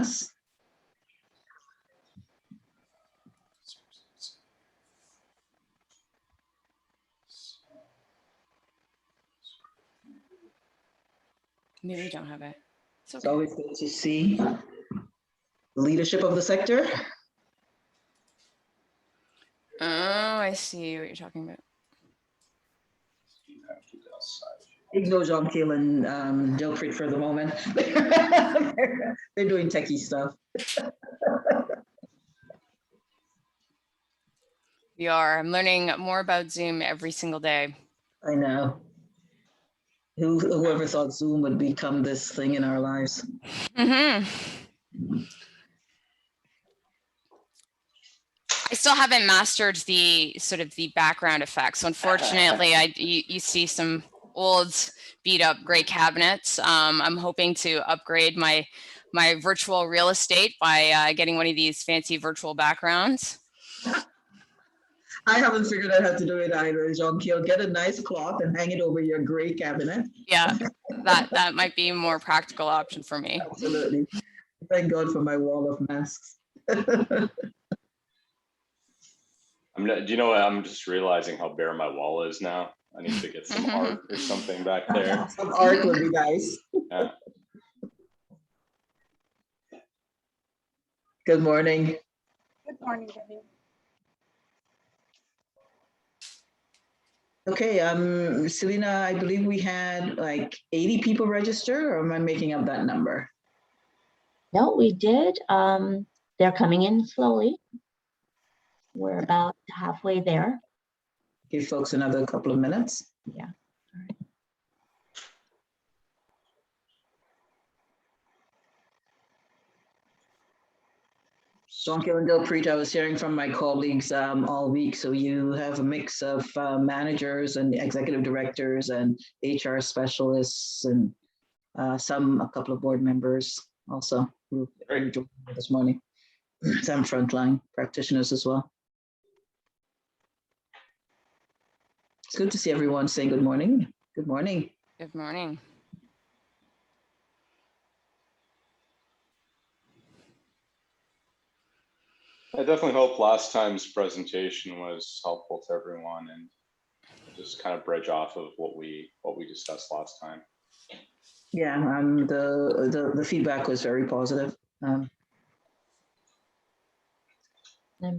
us? Maybe we don't have it. It's okay. It's always good to see the leadership of the sector. Oh, I see what you're talking about. Ignore John Keel and Dilfrid for the moment. They're doing techie stuff. We are. I'm learning more about Zoom every single day. I know. Whoever thought Zoom would become this thing in our lives. Mm-hmm. I still haven't mastered the sort of the background effects. So unfortunately, you see some old beat up gray cabinets. I'm hoping to upgrade my virtual real estate by getting one of these fancy virtual backgrounds. I haven't figured out how to do it either, Jean Keel. Get a nice cloth and hang it over your gray cabinet. Yeah, that might be a more practical option for me. Absolutely. Thank God for my wall of masks. Do you know what? I'm just realizing how bare my wall is now. I need to get some art or something back there. Some art would be nice. Yeah. Good morning. Good morning, Debbie. Okay, Selena, I believe we had like 80 people register, or am I making up that number? No, we did. They're coming in slowly. We're about halfway there. Give folks another couple of minutes. Yeah. All right. Jean Keel and Dilpreet, I was hearing from my colleagues all week. So you have a mix of managers and executive directors and HR specialists and a couple of board members also who joined this morning. Some frontline practitioners as well. It's good to see everyone saying good morning. Good morning. Good morning. I definitely hope last time's presentation was helpful to everyone and just kind of bridge off of what we discussed last time. Yeah, the feedback was very positive. I'm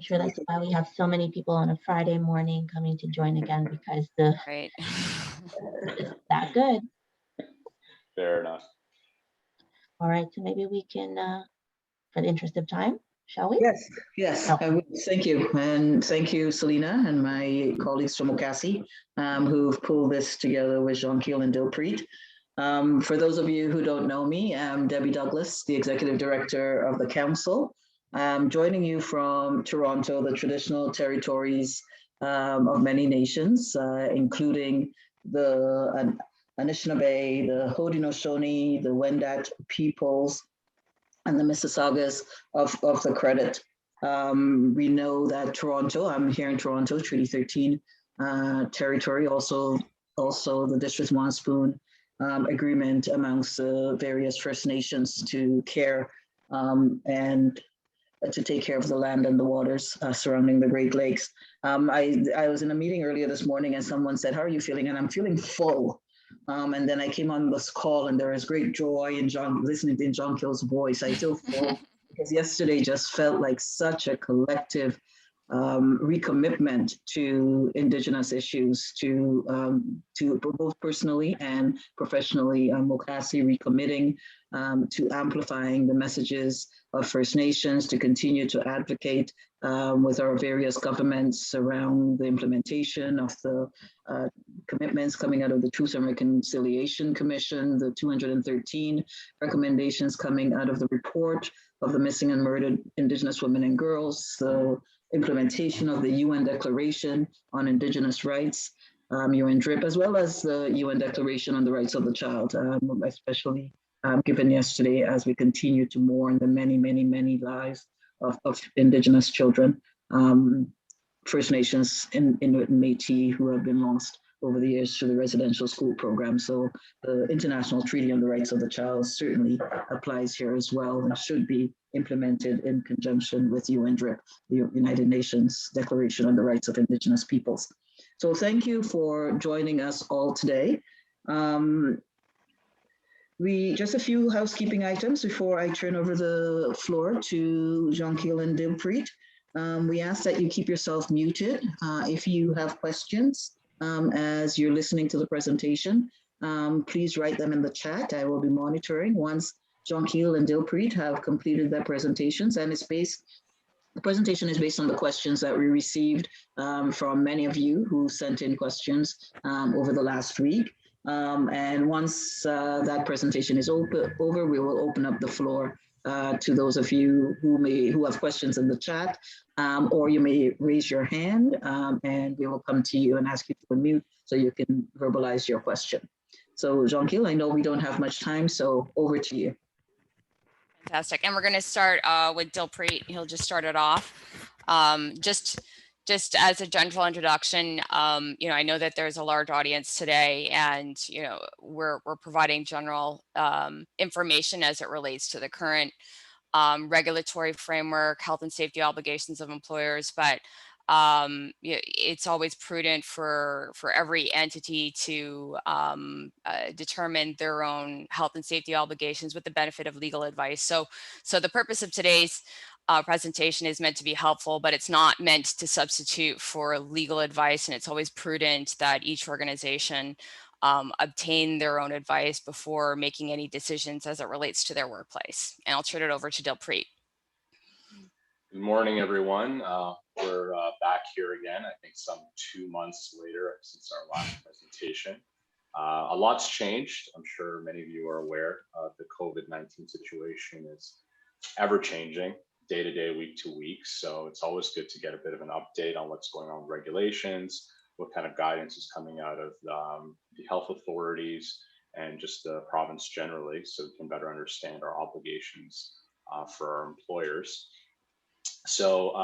sure that's why we have so many people on a Friday morning coming to join again, because Right. it's that good. Fair enough. All right, so maybe we can, for the interest of time, shall we? Yes, Oh. I would. Thank you. And thank you, Selena, and my colleagues from OCASI who've pulled this together with Jean Keel and Dilpreet. For those of you who don't know me, I'm Debbie Douglas, the Executive Director of the Council. I'm joining you from Toronto, the traditional territories of many nations, including the Anishinaabe, the Haudenosaunee, the Wendat peoples, and the Mississaugas of the credit. We know that Toronto, I'm here in Toronto, Treaty 13 territory, also the District Swan Spoon agreement amongst the various First Nations to care and to take care of the land and the waters surrounding the Great Lakes. I was in a meeting earlier this morning and someone said, how are you feeling? And I'm feeling full. And then I came on this call and there is great joy in listening to Jean Keel's voice. I feel full because yesterday just felt like such a collective recommitment to Indigenous issues, to both personally and professionally. OCASI recommitting to amplifying the messages of First Nations, to continue to advocate with our various governments around the implementation of the commitments coming out of the Truth and Reconciliation Commission, the 213 recommendations coming out of the report of the missing and murdered Indigenous women and girls, the implementation of the UN Declaration on Indigenous Rights, UN DRIP, as well as the UN Declaration on the Rights of the Child, especially given yesterday as we continue to mourn the many, many, many lives of Indigenous children, First Nations, Inuit and Métis who have been lost over the years through the residential school program. So the International Treaty on the Rights of the Child certainly applies here as well and should be implemented in conjunction with UNDRIP, the United Nations Declaration on the Rights of Indigenous Peoples. So thank you for joining us all today. Just a few housekeeping items before I turn over the floor to Jean-Kiel and Dilpreet. We ask that you keep yourself muted. If you have questions as you're listening to the presentation, please write them in the chat. I will be monitoring once Jean-Kiel and Dilpreet have completed their presentations, and the presentation is based on the questions that we received from many of you who sent in questions over the last week. And once that presentation is over, we will open up the floor to those of you who have questions in the chat, or you may raise your hand and we will come to you and ask you to unmute so you can verbalize your question. So Jean-Kiel, I know we don't have much time, so over to you. Fantastic. And we're going to start with Dilpreet. He'll just start it off. Just as a general introduction, I know that there's a large audience today, and we're providing general information as it relates to the current regulatory framework, health and safety obligations of employers, but it's always prudent for every entity to determine their own health and safety obligations with the benefit of legal advice. So the purpose of today's presentation is meant to be helpful, but it's not meant to substitute for legal advice. And it's always prudent that each organization obtain their own advice before making any decisions as it relates to their workplace. And I'll turn it over to Dilpreet. Good morning, everyone. We're back here again, I think some 2 months later since our last presentation. A lot's changed. I'm sure many of you are aware. The COVID-19 situation is ever changing, day to day, week to week. So it's always good to get a bit of an update on what's going on with regulations, what kind of guidance is coming out of the health authorities and just the province generally, so we can better understand our obligations for our employers. So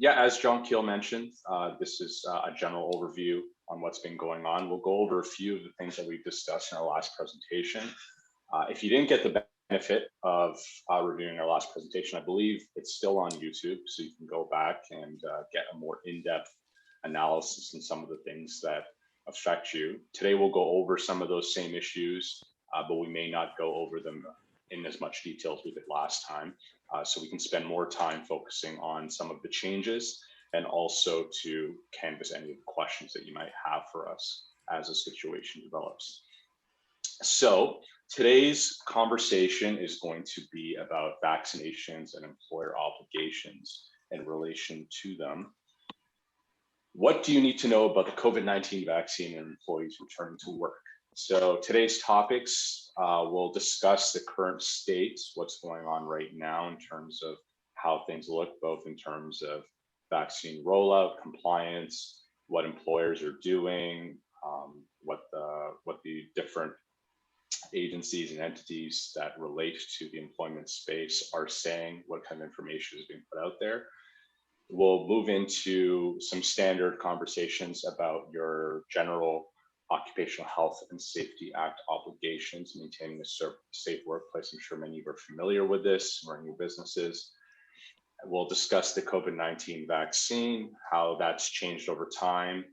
as Jean-Kiel mentioned, this is a general overview on what's been going on. We'll go over a few of the things that we've discussed in our last presentation. If you didn't get the benefit of reviewing our last presentation, I believe it's still on YouTube, so you can go back and get a more in-depth analysis on some of the things that affect you. Today, we'll go over some of those same issues, but we may not go over them in as much detail as we did last time. So we can spend more time focusing on some of the changes and also to canvass any of the questions that you might have for us as the situation develops. So today's conversation is going to be about vaccinations and employer obligations in relation to them. What do you need to know about the COVID-19 vaccine and employees returning to work? So today's topics will discuss the current state, what's going on right now in terms of how things look, both in terms of vaccine rollout, compliance, what employers are doing, what the different agencies and entities that relate to the employment space are saying, what kind of information is being put out there. We'll move into some standard conversations about your general Occupational Health and Safety Act obligations, maintaining a safe workplace. I'm sure many of you are familiar with this, running your businesses. We'll discuss the COVID-19 vaccine, how that's changed over time,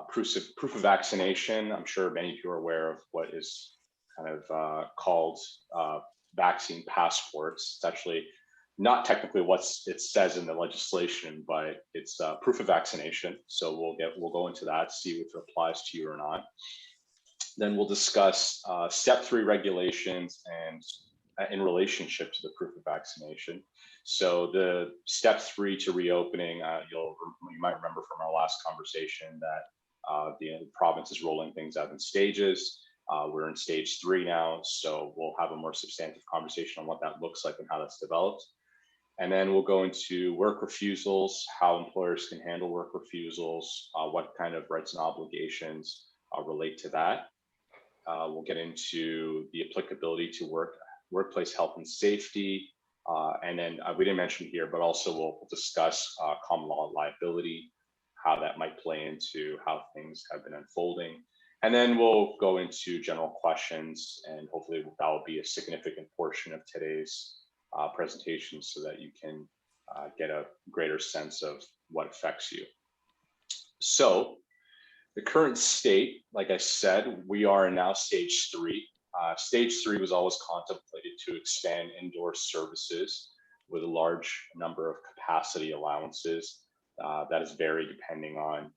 proof of vaccination. I'm sure many of you are aware of what is kind of called vaccine passports. It's actually not technically what it says in the legislation, but it's proof of vaccination. So we'll go into that, see if it applies to you or not. Then we'll discuss step 3 regulations and in relationship to the proof of vaccination. So the step 3 to reopening, you might remember from our last conversation that the province is rolling things out in stages. We're in stage 3 now, so we'll have a more substantive conversation on what that looks like and how that's developed. And then we'll go into work refusals, how employers can handle work refusals, what kind of rights and obligations relate to that. We'll get into the applicability to workplace health and safety. And then we didn't mention here, but also we'll discuss common law liability, how that might play into how things have been unfolding. And then we'll go into general questions, and hopefully that will be a significant portion of today's presentation so that you can get a greater sense of what affects you. So the current state, like I said, we are in now stage 3. Stage 3 was always contemplated to expand indoor services with a large number of capacity allowances. That is varied depending on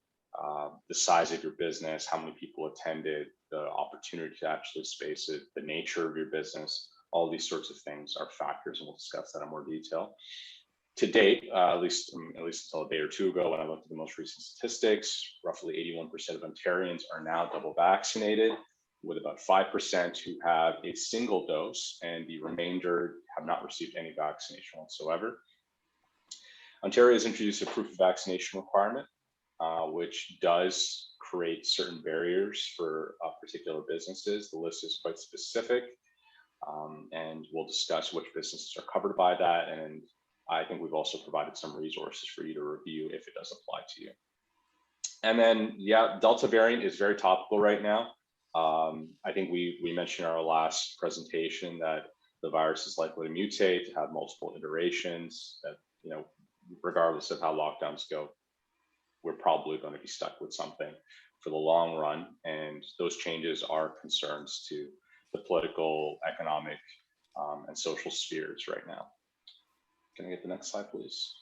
the size of your business, how many people attended, the opportunity to actually space it, the nature of your business. All these sorts of things are factors, and we'll discuss that in more detail. To date, at least until a day or two ago, when I looked at the most recent statistics, roughly 81% of Ontarians are now double vaccinated, with about 5% who have a single dose, and the remainder have not received any vaccination whatsoever. Ontario has introduced a proof of vaccination requirement, which does create certain barriers for particular businesses. The list is quite specific, and we'll discuss which businesses are covered by that. And I think we've also provided some resources for you to review if it does apply to you. And then, yeah, Delta variant is very topical right now. I think we mentioned in our last presentation that the virus is likely to mutate, to have multiple iterations, that, you know, regardless of how lockdowns go, we're probably going to be stuck with something for the long run. And those changes are concerns to the political, economic, and social spheres right now. Can I get the next slide, please?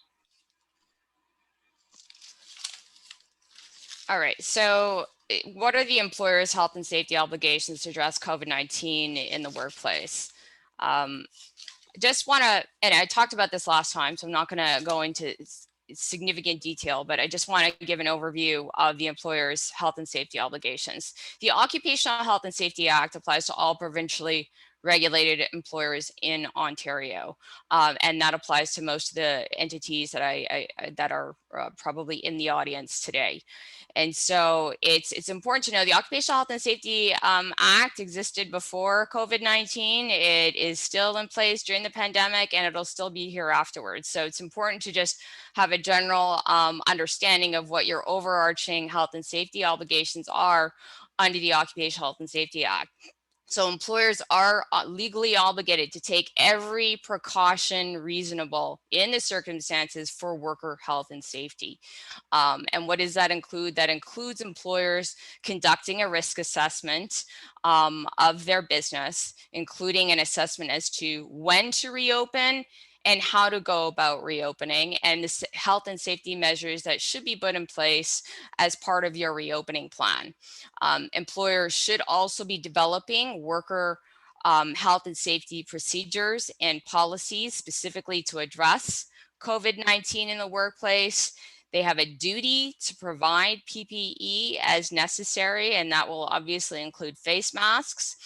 All right, so what are the employer's health and safety obligations to address COVID-19 in the workplace? Just want to, and I talked about this last time, so I'm not going to go into significant detail, but I just want to give an overview of the employer's health and safety obligations. The Occupational Health and Safety Act applies to all provincially regulated employers in Ontario, and that applies to most of the entities that that are probably in the audience today. And so it's important to know the Occupational Health and Safety Act existed before COVID-19. It is still in place during the pandemic, and it'll still be here afterwards. So it's important to just have a general understanding of what your overarching health and safety obligations are under the Occupational Health and Safety Act. So employers are legally obligated to take every precaution reasonable in the circumstances for worker health and safety. And what does that include? That includes employers conducting a risk assessment of their business, including an assessment as to when to reopen and how to go about reopening, and the health and safety measures that should be put in place as part of your reopening plan. Employers should also be developing worker health and safety procedures and policies specifically to address COVID-19 in the workplace. They have a duty to provide PPE as necessary, and that will obviously include face masks.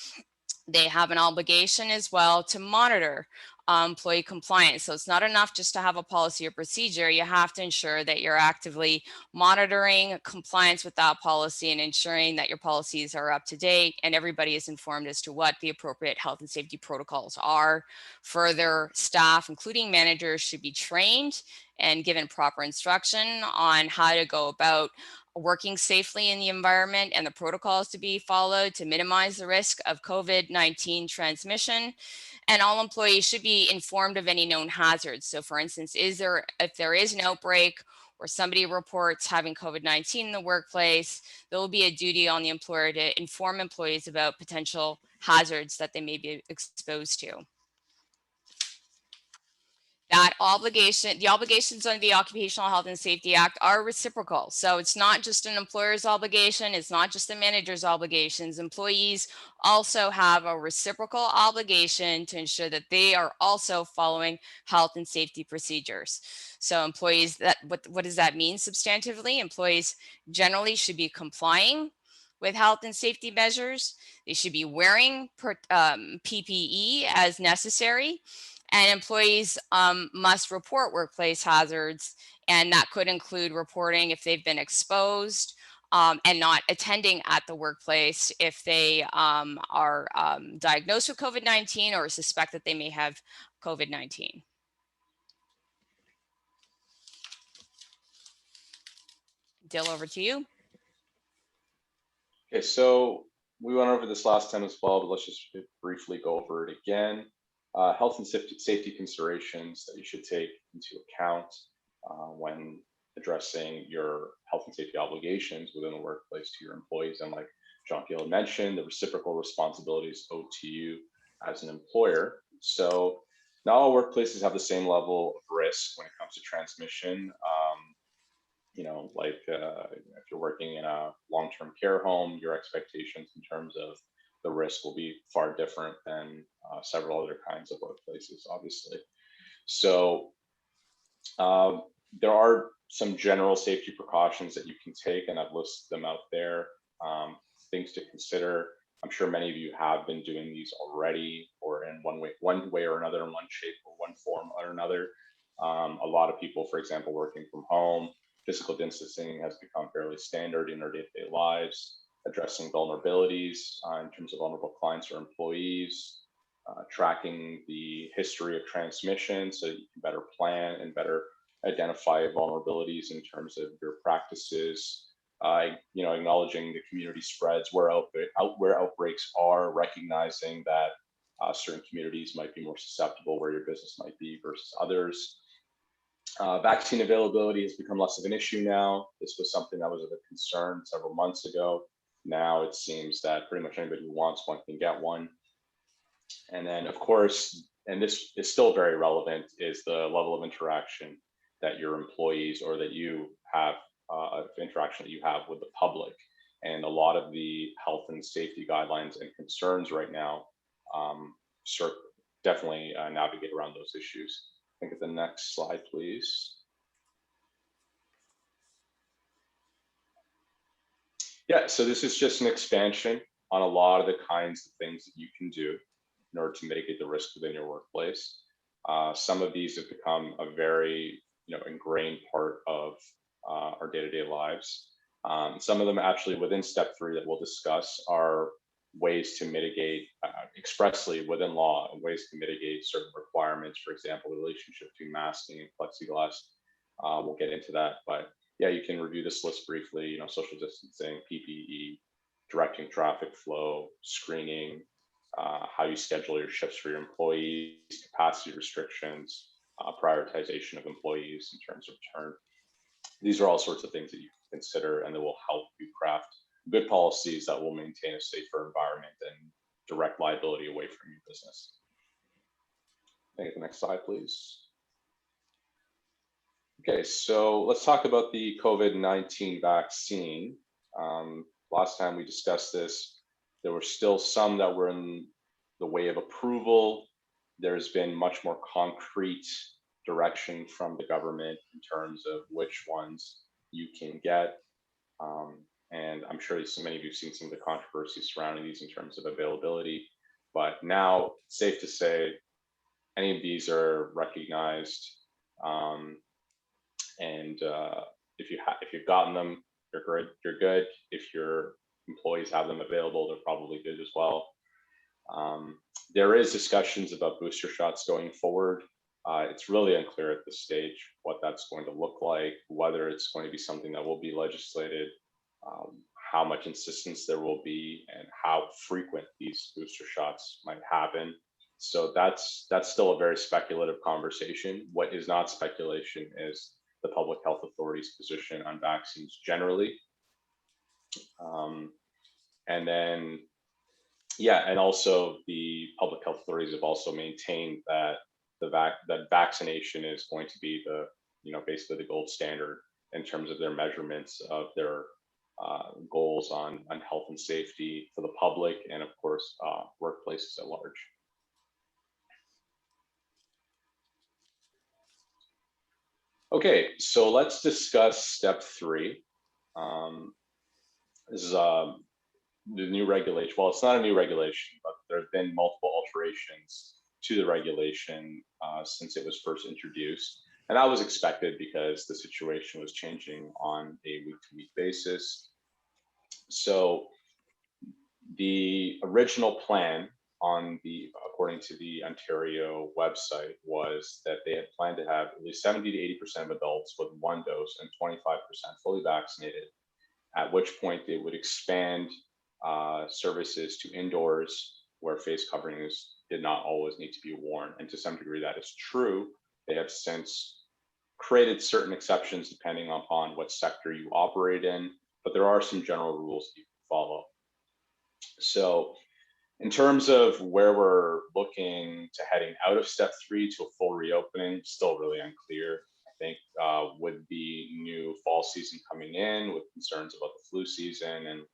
They have an obligation as well to monitor employee compliance. So it's not enough just to have a policy or procedure. You have to ensure that you're actively monitoring compliance with that policy and ensuring that your policies are up to date and everybody is informed as to what the appropriate health and safety protocols are. Further, staff, including managers, should be trained and given proper instruction on how to go about working safely in the environment and the protocols to be followed to minimize the risk of COVID-19 transmission. And all employees should be informed of any known hazards. So for instance, if there is an outbreak or somebody reports having COVID-19 in the workplace, there will be a duty on the employer to inform employees about potential hazards that they may be exposed to. That obligation, the obligations under the Occupational Health and Safety Act are reciprocal. So it's not just an employer's obligation, it's not just the manager's obligations. Employees also have a reciprocal obligation to ensure that they are also following health and safety procedures. So employees, what does that mean substantively? Employees generally should be complying with health and safety measures. They should be wearing PPE as necessary. And employees must report workplace hazards, and that could include reporting if they've been exposed and not attending at the workplace if they are diagnosed with COVID-19 or suspect that they may have COVID-19. Dill, over to you. Okay, so we went over this last time as well, but let's just briefly go over it again. Health and safety considerations that you should take into account when addressing your health and safety obligations within the workplace to your employees. And like Jean-Pierre mentioned, the reciprocal responsibilities owed to you as an employer. So not all workplaces have the same level of risk when it comes to transmission. You know, like if you're working in a long-term care home, your expectations in terms of the risk will be far different than several other kinds of workplaces, obviously. So there are some general safety precautions that you can take, and I've listed them out there. Things to consider. I'm sure many of you have been doing these already, or in one way or another, in one shape or one form or another. A lot of people, for example, working from home, physical distancing has become fairly standard in our day-to-day lives. Addressing vulnerabilities in terms of vulnerable clients or employees, tracking the history of transmission so that you can better plan and better identify vulnerabilities in terms of your practices. You know, acknowledging the community spreads where outbreaks are, recognizing that certain communities might be more susceptible where your business might be versus others. Vaccine availability has become less of an issue now. This was something that was of a concern several months ago. Now it seems that pretty much anybody who wants one can get one. And then, of course, and this is still very relevant, is the level of interaction that your employees or that you have, interaction that you have with the public. And a lot of the health and safety guidelines and concerns right now definitely navigate around those issues. I think at the next slide, please. Yeah, so this is just an expansion on a lot of the kinds of things that you can do in order to mitigate the risk within your workplace. Some of these have become a very ingrained part of our day-to-day lives. Some of them actually within step 3 that we'll discuss are ways to mitigate expressly within law, and ways to mitigate certain requirements. For example, the relationship between masking and plexiglass. We'll get into that, but yeah, you can review this list briefly. You know, social distancing, PPE, directing traffic flow, screening, how you schedule your shifts for your employees, capacity restrictions, prioritization of employees in terms of return. These are all sorts of things that you can consider, and that will help you craft good policies that will maintain a safer environment and direct liability away from your business. Take the next slide, please. Okay, so let's talk about the COVID-19 vaccine. Last time we discussed this, there were still some that were in the way of approval. There's been much more concrete direction from the government in terms of which ones you can get. And I'm sure so many of you have seen some of the controversy surrounding these in terms of availability. But now, safe to say, any of these are recognized. If you've gotten them, you're good. If your employees have them available, they're probably good as well. There is discussions about booster shots going forward. It's really unclear at this stage what that's going to look like, whether it's going to be something that will be legislated, how much insistence there will be, and how frequent these booster shots might happen. So that's still a very speculative conversation. What is not speculation is the public health authority's position on vaccines generally. And then, yeah, and also the public health authorities have also maintained that that vaccination is going to be the, basically the gold standard in terms of their measurements of their goals on health and safety for the public, and of course, workplaces at large. Okay, so let's discuss step 3. This is the new regulation. Well, it's not a new regulation, but there have been multiple alterations to the regulation since it was first introduced. And that was expected because the situation was changing on a week-to-week basis. So the original plan according to the Ontario website, was that they had planned to have at least 70 to 80% of adults with one dose and 25% fully vaccinated, at which point they would expand services to indoors where face coverings did not always need to be worn. And to some degree, that is true. They have since created certain exceptions depending upon what sector you operate in, but there are some general rules you can follow. So in terms of where we're looking to heading out of step 3 to a full reopening, still really unclear. I think with the new fall season coming in, with concerns about the flu season and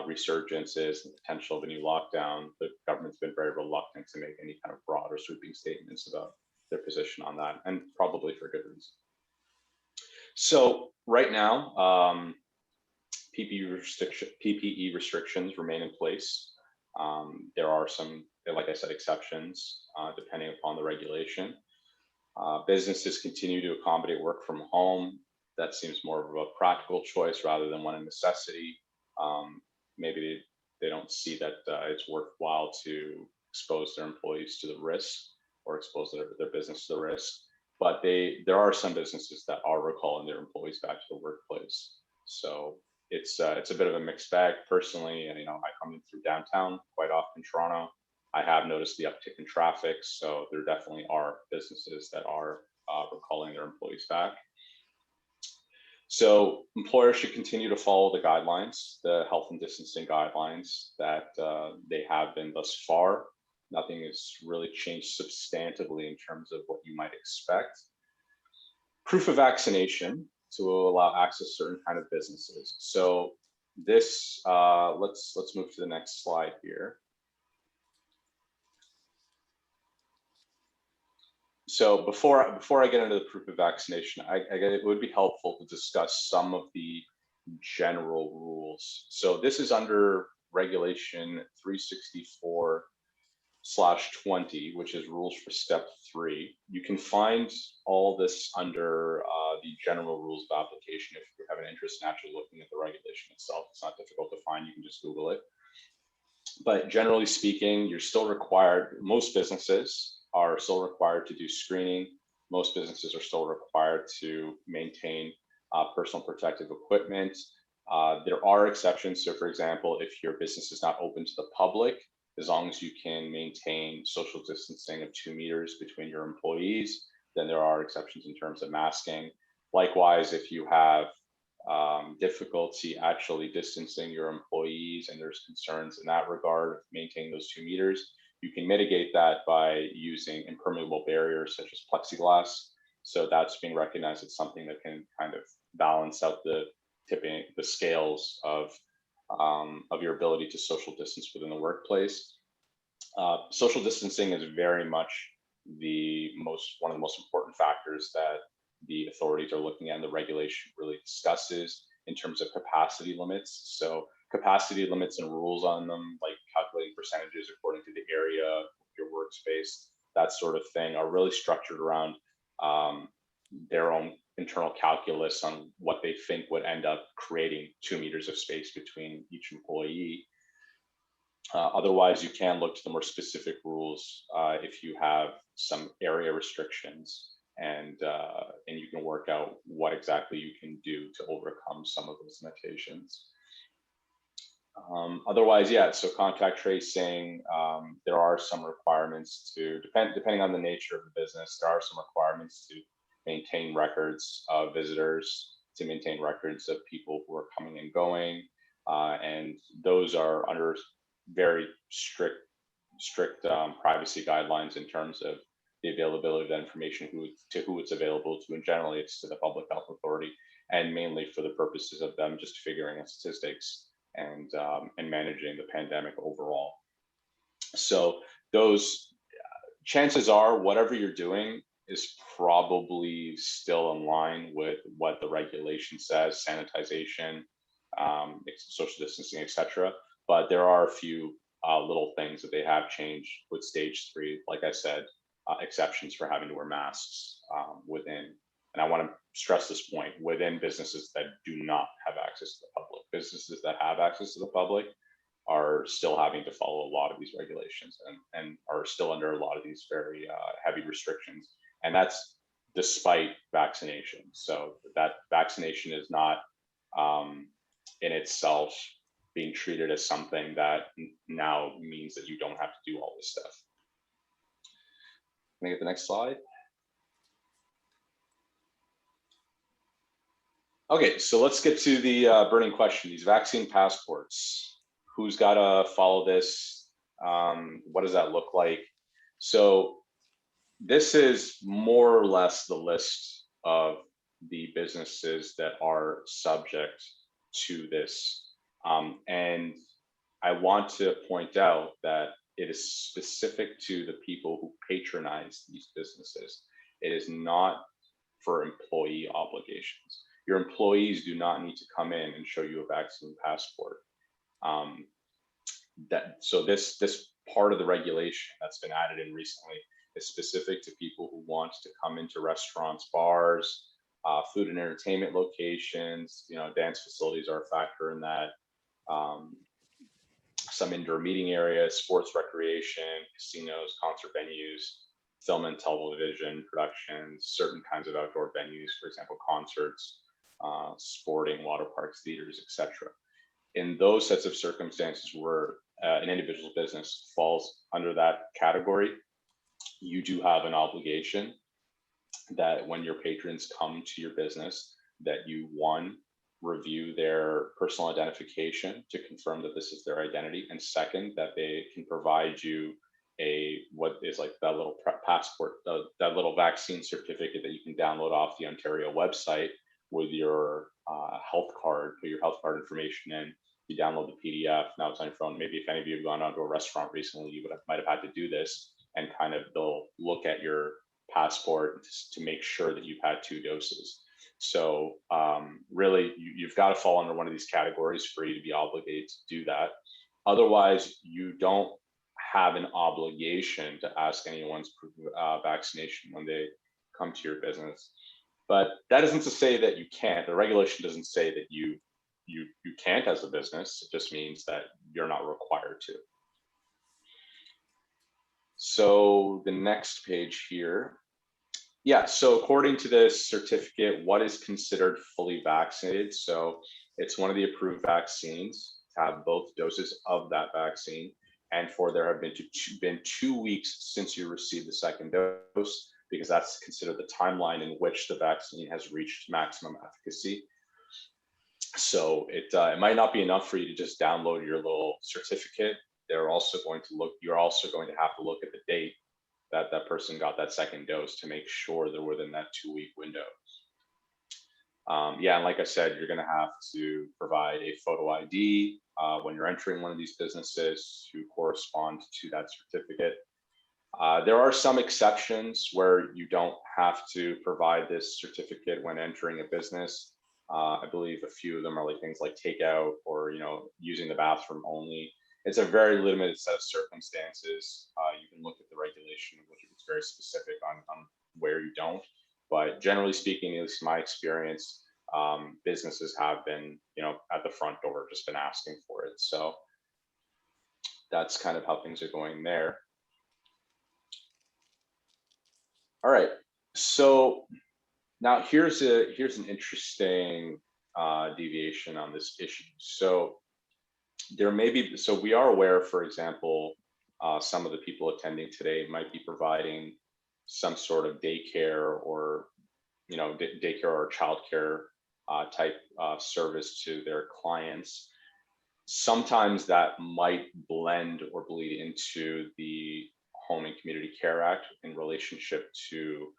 resurgences and potential of a new lockdown, the government's been very reluctant to make any kind of broad or sweeping statements about their position on that, and probably for good reason. So right now, PPE restrictions remain in place. There are some, like I said, exceptions depending upon the regulation. Businesses continue to accommodate work from home. That seems more of a practical choice rather than one of necessity. Maybe they don't see that it's worthwhile to expose their employees to the risk or expose their business to the risk. But there are some businesses that are recalling their employees back to the workplace. So it's a bit of a mixed bag. Personally, and I come in through downtown quite often, Toronto. I have noticed the uptick in traffic, so there definitely are businesses that are recalling their employees back. So employers should continue to follow the guidelines, the health and distancing guidelines that they have been thus far. Nothing has really changed substantively in terms of what you might expect. Proof of vaccination to allow access to certain kind of businesses. So this, let's move to the next slide here. So before I get into the proof of vaccination, it would be helpful to discuss some of the general rules. So this is under Regulation 364/20, which is rules for step 3. You can find all this under the general rules of application if you have an interest in actually looking at the regulation itself. It's not difficult to find, you can just Google it. But generally speaking, you're still required, most businesses are still required to do screening. Most businesses are still required to maintain personal protective equipment. There are exceptions. So for example, if your business is not open to the public, as long as you can maintain social distancing of 2 meters between your employees, then there are exceptions in terms of masking. Likewise, if you have difficulty actually distancing your employees and there's concerns in that regard, maintaining those 2 meters, you can mitigate that by using impermeable barriers such as plexiglass. So that's being recognized as something that can kind of balance out the scales of your ability to social distance within the workplace. Social distancing is very much one of the most important factors that the authorities are looking at, and the regulation really discusses in terms of capacity limits. So capacity limits and rules on them, like calculating percentages according to the area of your workspace, that sort of thing, are really structured around their own internal calculus on what they think would end up creating 2 meters of space between each employee. Otherwise, you can look to the more specific rules if you have some area restrictions, and you can work out what exactly you can do to overcome some of those limitations. Otherwise, yeah, so contact tracing, there are some requirements to, depending on the nature of the business, there are some requirements to maintain records of visitors, to maintain records of people who are coming and going, and those are under very strict privacy guidelines in terms of the availability of that information, to who it's available to, and generally it's to the public health authority, and mainly for the purposes of them just figuring out statistics and managing the pandemic overall. So those chances are whatever you're doing is probably still in line with what the regulation says, sanitization, social distancing, etc. But there are a few little things that they have changed with stage 3, like I said, exceptions for having to wear masks within, and I want to stress this point, within businesses that do not have access to the public. Businesses that have access to the public, are still having to follow a lot of these regulations and are still under a lot of these very heavy restrictions. And that's despite vaccination. So that vaccination is not in itself being treated as something that now means that you don't have to do all this stuff. Can I get the next slide? Okay, so let's get to the burning question, these vaccine passports. Who's got to follow this? What does that look like? So this is more or less the list of the businesses that are subject to this. And I want to point out that it is specific to the people who patronize these businesses. It is not for employee obligations. Your employees do not need to come in and show you a vaccine passport. So this part of the regulation that's been added in recently is specific to people who want to come into restaurants, bars, food and entertainment locations. You know, dance facilities are a factor in that. Some indoor meeting areas, sports recreation, casinos, concert venues, film and television productions, certain kinds of outdoor venues, for example, concerts, sporting, water parks, theaters, etc. In those sets of circumstances where an individual's business falls under that category, you do have an obligation that when your patrons come to your business, that you, one, review their personal identification to confirm that this is their identity, and second, that they can provide you what is like that little passport, that little vaccine certificate that you can download off the Ontario website with your health card, put your health card information in. You download the PDF. Now it's on your phone. Maybe if any of you have gone onto a restaurant recently, you might have had to do this, and kind of they'll look at your passport to make sure that you've had 2 doses. So really, you've got to fall under one of these categories for you to be obligated to do that. Otherwise, you don't have an obligation to ask anyone's proof of vaccination when they come to your business. But that isn't to say that you can't. The regulation doesn't say that you can't as a business. It just means that you're not required to. So the next page here. Yeah, so according to this certificate, what is considered fully vaccinated? So it's one of the approved vaccines to have both doses of that vaccine, and for there have been 2 weeks since you received the second dose, because that's considered the timeline in which the vaccine has reached maximum efficacy. So it might not be enough for you to just download your little certificate. They're also going to look, you're also going to have to look at the date that that person got that second dose to make sure they're within that 2-week window. Yeah, and like I said, you're going to have to provide a photo ID when you're entering one of these businesses to correspond to that certificate. There are some exceptions where you don't have to provide this certificate when entering a business. I believe a few of them are like things like takeout or, you know, using the bathroom only. It's a very limited set of circumstances. You can look at the regulation, which is very specific on where you don't. But generally speaking, at least in my experience, businesses have been, you know, at the front door, just been asking for it. So that's kind of how things are going there. All right. So now here's an interesting deviation on this issue. So there may be, so we are aware, for example, some of the people attending today might be providing some sort of daycare or, you know, daycare or childcare type service to their clients. Sometimes that might blend or bleed into the Home and Community Care Act in relationship to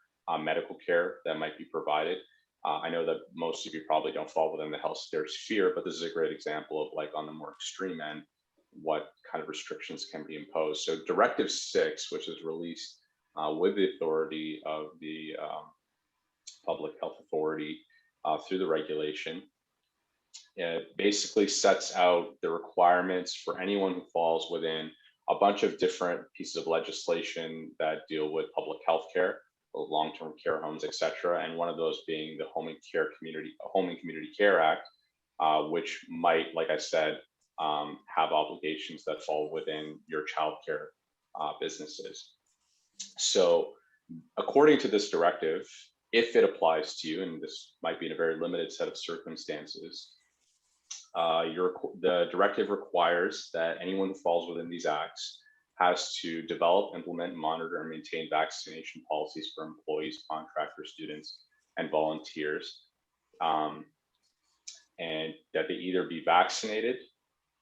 medical care that might be provided. I know that most of you probably don't fall within the healthcare sphere, but this is a great example of, like, on the more extreme end, what kind of restrictions can be imposed. So Directive 6, which is released with the authority of the Public Health Authority through the regulation, it basically sets out the requirements for anyone who falls within a bunch of different pieces of legislation that deal with public health care, long-term care homes, etc. And one of those being the Home and Community Care Act, which might, like I said, have obligations that fall within your childcare businesses. So according to this directive, if it applies to you, and this might be in a very limited set of circumstances, the directive requires that anyone who falls within these acts has to develop, implement, monitor, and maintain vaccination policies for employees, contractors, students, and volunteers, and that they either be vaccinated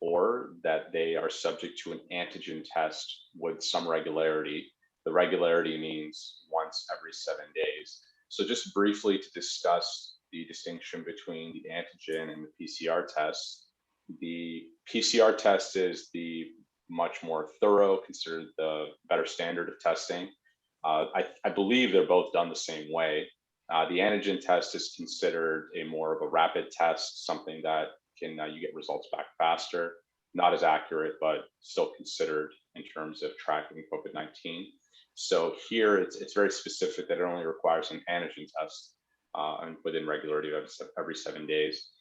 or that they are subject to an antigen test with some regularity. The regularity means once every 7 days. So just briefly to discuss the distinction between the antigen and the PCR tests. The PCR test is the much more thorough, considered the better standard of testing. I believe they're both done the same way. The antigen test is considered a more of a rapid test, something that can you get results back faster, not as accurate, but still considered in terms of tracking COVID-19. So here it's very specific that it only requires an antigen test and within regularity of every 7 days.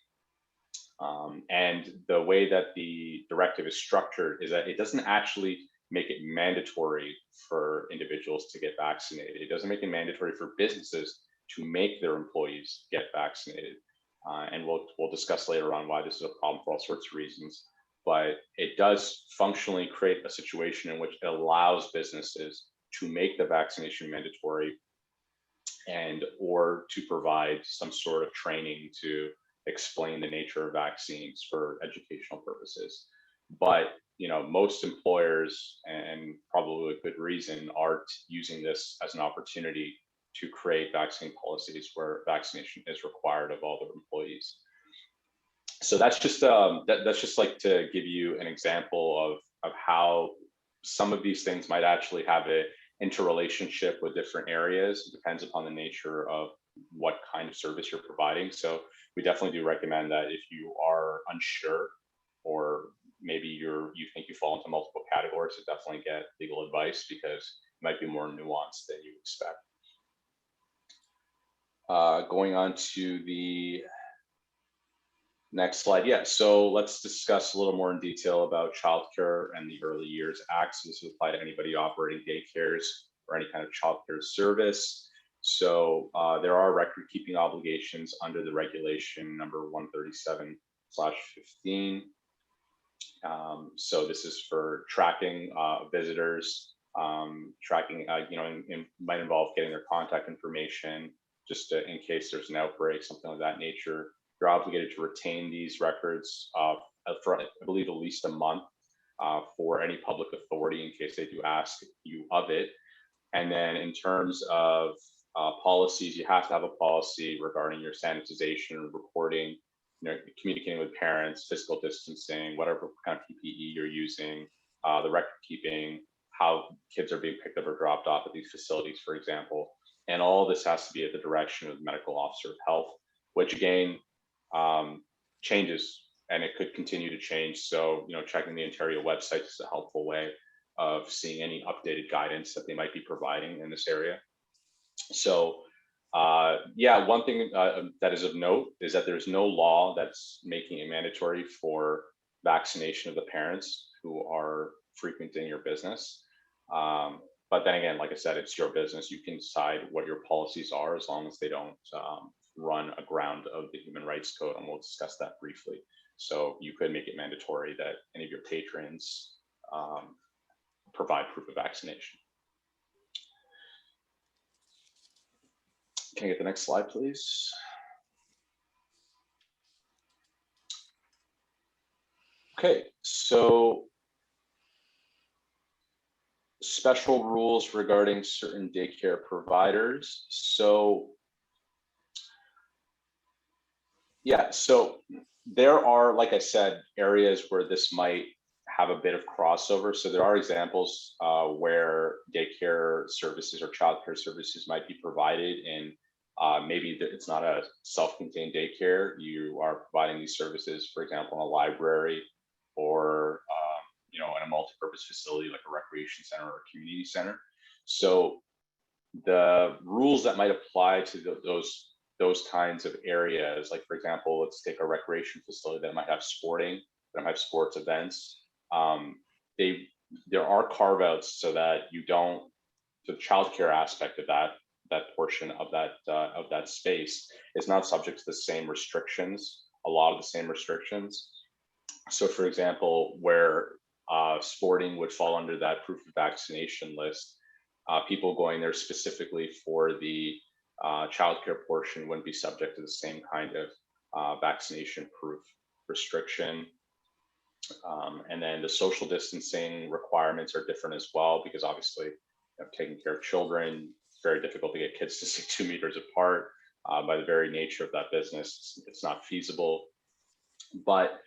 And the way that the directive is structured is that it doesn't actually make it mandatory for individuals to get vaccinated. It doesn't make it mandatory for businesses to make their employees get vaccinated. And we'll discuss later on why this is a problem for all sorts of reasons. But it does functionally create a situation in which it allows businesses to make the vaccination mandatory and or to provide some sort of training to explain the nature of vaccines for educational purposes. But most employers, and probably with good reason, are using this as an opportunity to create vaccine policies where vaccination is required of all their employees. So that's just that's just like to give you an example of how some of these things might actually have an interrelationship with different areas. It depends upon the nature of what kind of service you're providing. So we definitely do recommend that if you are unsure, or maybe you think you fall into multiple categories, to definitely get legal advice, because it might be more nuanced than you expect. Going on to the next slide. Yeah, so let's discuss a little more in detail about childcare and the Early Years Act. So this would apply to anybody operating daycares or any kind of childcare service. So there are record keeping obligations under the regulation number 137/15. So this is for tracking visitors, tracking, it might involve getting their contact information, just in case there's an outbreak, something of that nature. You're obligated to retain these records for, I believe, at least a month for any public authority in case they do ask you of it. And then in terms of policies, you have to have a policy regarding your sanitization, reporting, communicating with parents, physical distancing, whatever kind of PPE you're using, the record keeping, how kids are being picked up or dropped off at these facilities, for example. And all this has to be at the direction of the medical officer of health, which again, changes, and it could continue to change. So, checking the Ontario website is a helpful way of seeing any updated guidance that they might be providing in this area. So, yeah, one thing that is of note is that there's no law that's making it mandatory for vaccination of the parents who are frequenting your business. But then again, like I said, it's your business. You can decide what your policies are as long as they don't run aground of the Human Rights Code, and we'll discuss that briefly. So you could make it mandatory that any of your patrons provide proof of vaccination. Can I get the next slide, please? Okay, so special rules regarding certain daycare providers. So yeah, so there are, like I said, areas where this might have a bit of crossover. So there are examples where daycare services or childcare services might be provided in maybe it's not a self-contained daycare. You are providing these services, for example, in a library or in a multi-purpose facility like a recreation center or a community center. So the rules that might apply to those kinds of areas, like for example, let's take a recreation facility that might have sporting don't have sports events. There are carve outs so that you don't, the childcare aspect of that portion of that space is not subject to the same restrictions, a lot of the same restrictions. So for example, where sporting would fall under that proof of vaccination list, people going there specifically for the childcare portion wouldn't be subject to the same kind of vaccination proof restriction. And then the social distancing requirements are different as well, because obviously, taking care of children, it's very difficult to get kids to sit 2 meters apart. By the very nature of that business, it's not feasible. But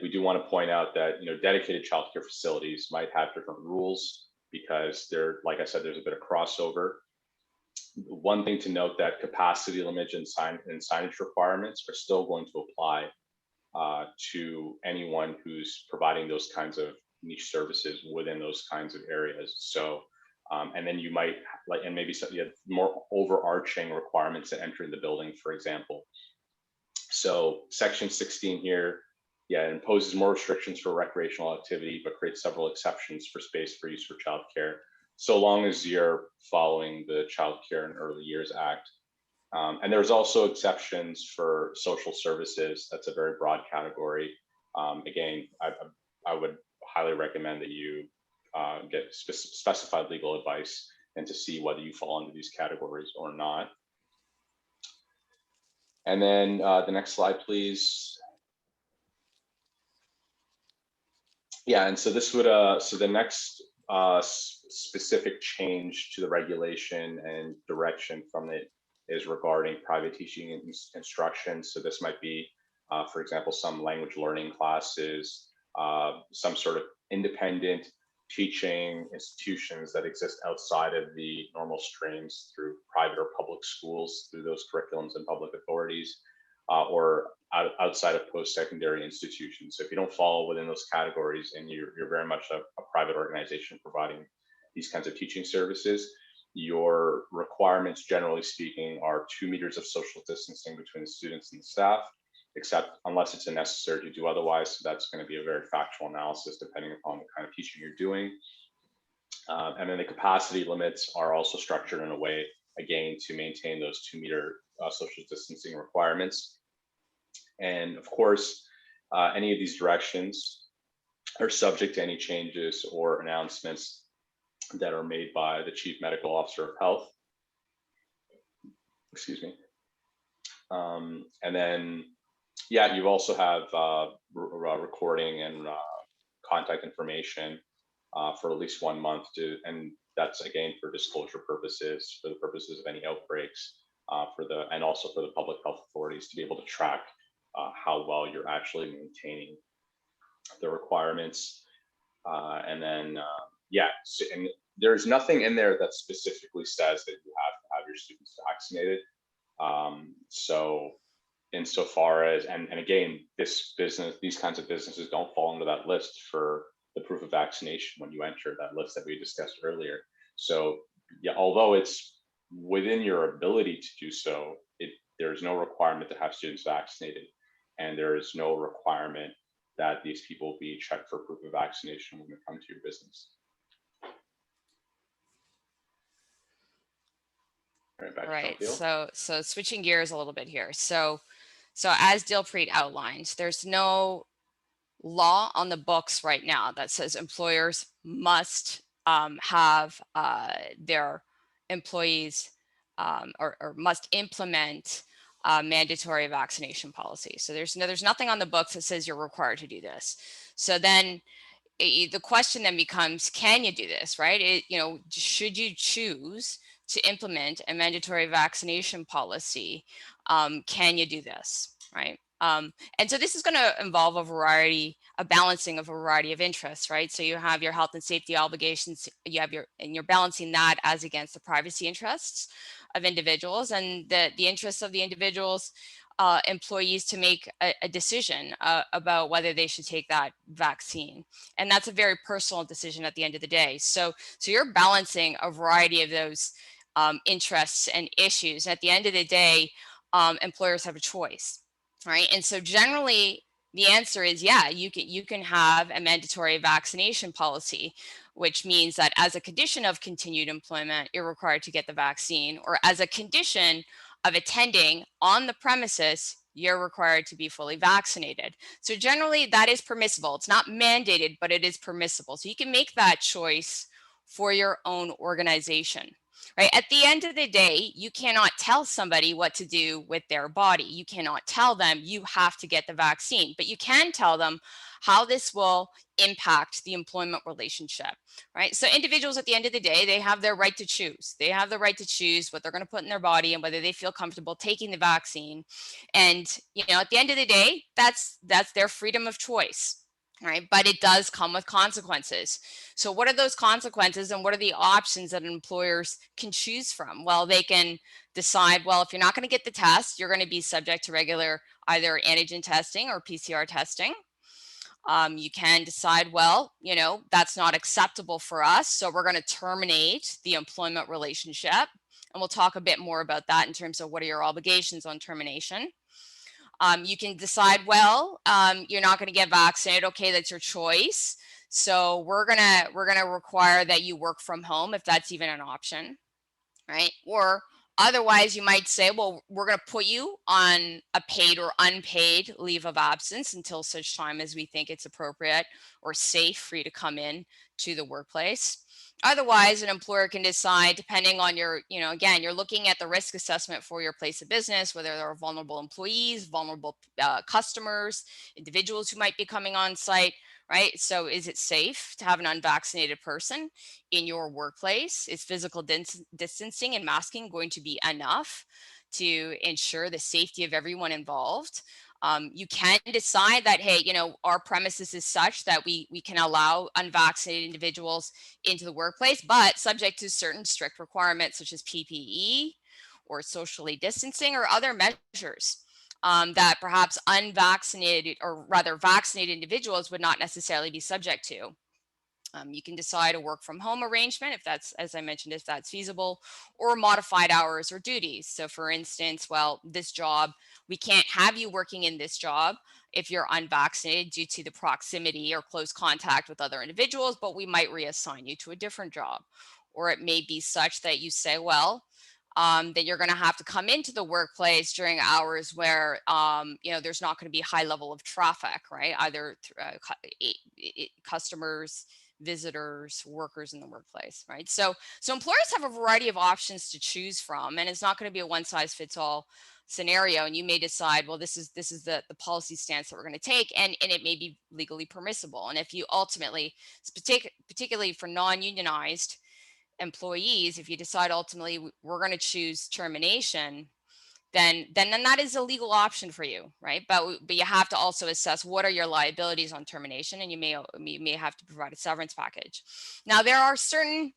we do want to point out that dedicated childcare facilities might have different rules because like I said, there's a bit of crossover. One thing to note that capacity limits and signage requirements are still going to apply to anyone who's providing those kinds of niche services within those kinds of areas. So, and then you might and maybe you have more overarching requirements to enter the building, for example. So section 16 here, it imposes more restrictions for recreational activity, but creates several exceptions for space for use for childcare, so long as you're following the Child Care and Early Years Act. And there's also exceptions for social services. That's a very broad category. Again, I would highly recommend that you get specified legal advice and to see whether you fall into these categories or not. And then the next slide, please. And so this would, so the next specific change to the regulation and direction from it is regarding private teaching and instruction. So this might be, for example, some language learning classes, some sort of independent teaching institutions that exist outside of the normal streams through private or public schools, through those curriculums and public authorities, or outside of post-secondary institutions. So if you don't fall within those categories and you're very much a private organization providing these kinds of teaching services, your requirements, generally speaking, are 2 meters of social distancing between the students and the staff, except unless it's necessary to do otherwise. So that's going to be a very factual analysis depending upon the kind of teaching you're doing. And then the capacity limits are also structured in a way, again, to maintain those 2 meter social distancing requirements. And of course, any of these directions are subject to any changes or announcements that are made by the Chief Medical Officer of Health. Excuse me. And then, you also have recording and contact information for at least 1 month and that's again for disclosure purposes, for the purposes of any outbreaks, and also for the public health authorities to be able to track how well you're actually maintaining the requirements. And then, so, and there's nothing in there that specifically says that you have to have your students vaccinated. So insofar as, and again, these kinds of businesses don't fall into that list for the proof of vaccination when you enter that list that we discussed earlier. So although it's within your ability to do so, there's no requirement to have students vaccinated. And there is no requirement that these people be checked for proof of vaccination when they come to your business. All right. So switching gears a little bit here. So as Dilpreet outlined, there's no law on the books right now that says employers must have their employees or must implement mandatory vaccination policy. So there's nothing on the books that says you're required to do this. So then the question then becomes, can you do this, right? Should you choose to implement a mandatory vaccination policy? Can you do this, right? And so this is going to involve a balancing of a variety of interests, right? So you have your health and safety obligations, and you're balancing that as against the privacy interests of individuals and the interests of the individuals, employees to make a decision about whether they should take that vaccine. And that's a very personal decision at the end of the day. So you're balancing a variety of those interests and issues. At the end of the day, employers have a choice, right? And so generally, The answer is yeah, you can have a mandatory vaccination policy, which means that as a condition of continued employment, you're required to get the vaccine, or as a condition of attending on the premises, you're required to be fully vaccinated. So generally that is permissible. It's not mandated, but it is permissible. So you can make that choice for your own organization. Right? At the end of the day, you cannot tell somebody what to do with their body. You cannot tell them you have to get the vaccine, but you can tell them how this will impact the employment relationship, right? So individuals at the end of the day, they have their right to choose. They have the right to choose what they're going to put in their body and whether they feel comfortable taking the vaccine. And, you know, at the end of the day, that's their freedom of choice. Right, but it does come with consequences. So what are those consequences and what are the options that employers can choose from? Well, they can decide, well, if you're not going to get the test, you're going to be subject to regular either antigen testing or PCR testing. You can decide, well, you know, that's not acceptable for us, so we're going to terminate the employment relationship. And we'll talk a bit more about that in terms of what are your obligations on termination. You can decide, well, you're not going to get vaccinated. Okay, that's your choice. So we're gonna require that you work from home if that's even an option, right? Or otherwise, you might say, well, we're going to put you on a paid or unpaid leave of absence until such time as we think it's appropriate or safe for you to come in to the workplace. Otherwise, an employer can decide, depending on your, you know, again, you're looking at the risk assessment for your place of business, whether there are vulnerable employees, vulnerable customers, individuals who might be coming on site, right? So is it safe to have an unvaccinated person in your workplace? Is physical distancing and masking going to be enough to ensure the safety of everyone involved? You can decide that, hey, you know, our premises is such that we can allow unvaccinated individuals into the workplace, but subject to certain strict requirements such as PPE or socially distancing or other measures that perhaps unvaccinated or rather vaccinated individuals would not necessarily be subject to. You can decide a work from home arrangement if that's, as I mentioned, if that's feasible, or modified hours or duties. So for instance, well, this job, we can't have you working in this job if you're unvaccinated due to the proximity or close contact with other individuals, but we might reassign you to a different job. Or it may be such that you say, well, that you're going to have to come into the workplace during hours where, you know, there's not going to be high level of traffic, right? Either customers, visitors, workers in the workplace, right? So employers have a variety of options to choose from, and it's not going to be a one size fits all scenario. And you may decide, well, this is the policy stance that we're going to take, and it may be legally permissible. And if you ultimately, particularly for non-unionized employees, if you decide ultimately we're going to choose termination, then that is a legal option for you, right? But you have to also assess what are your liabilities on termination, and you may have to provide a severance package. Now, there are certain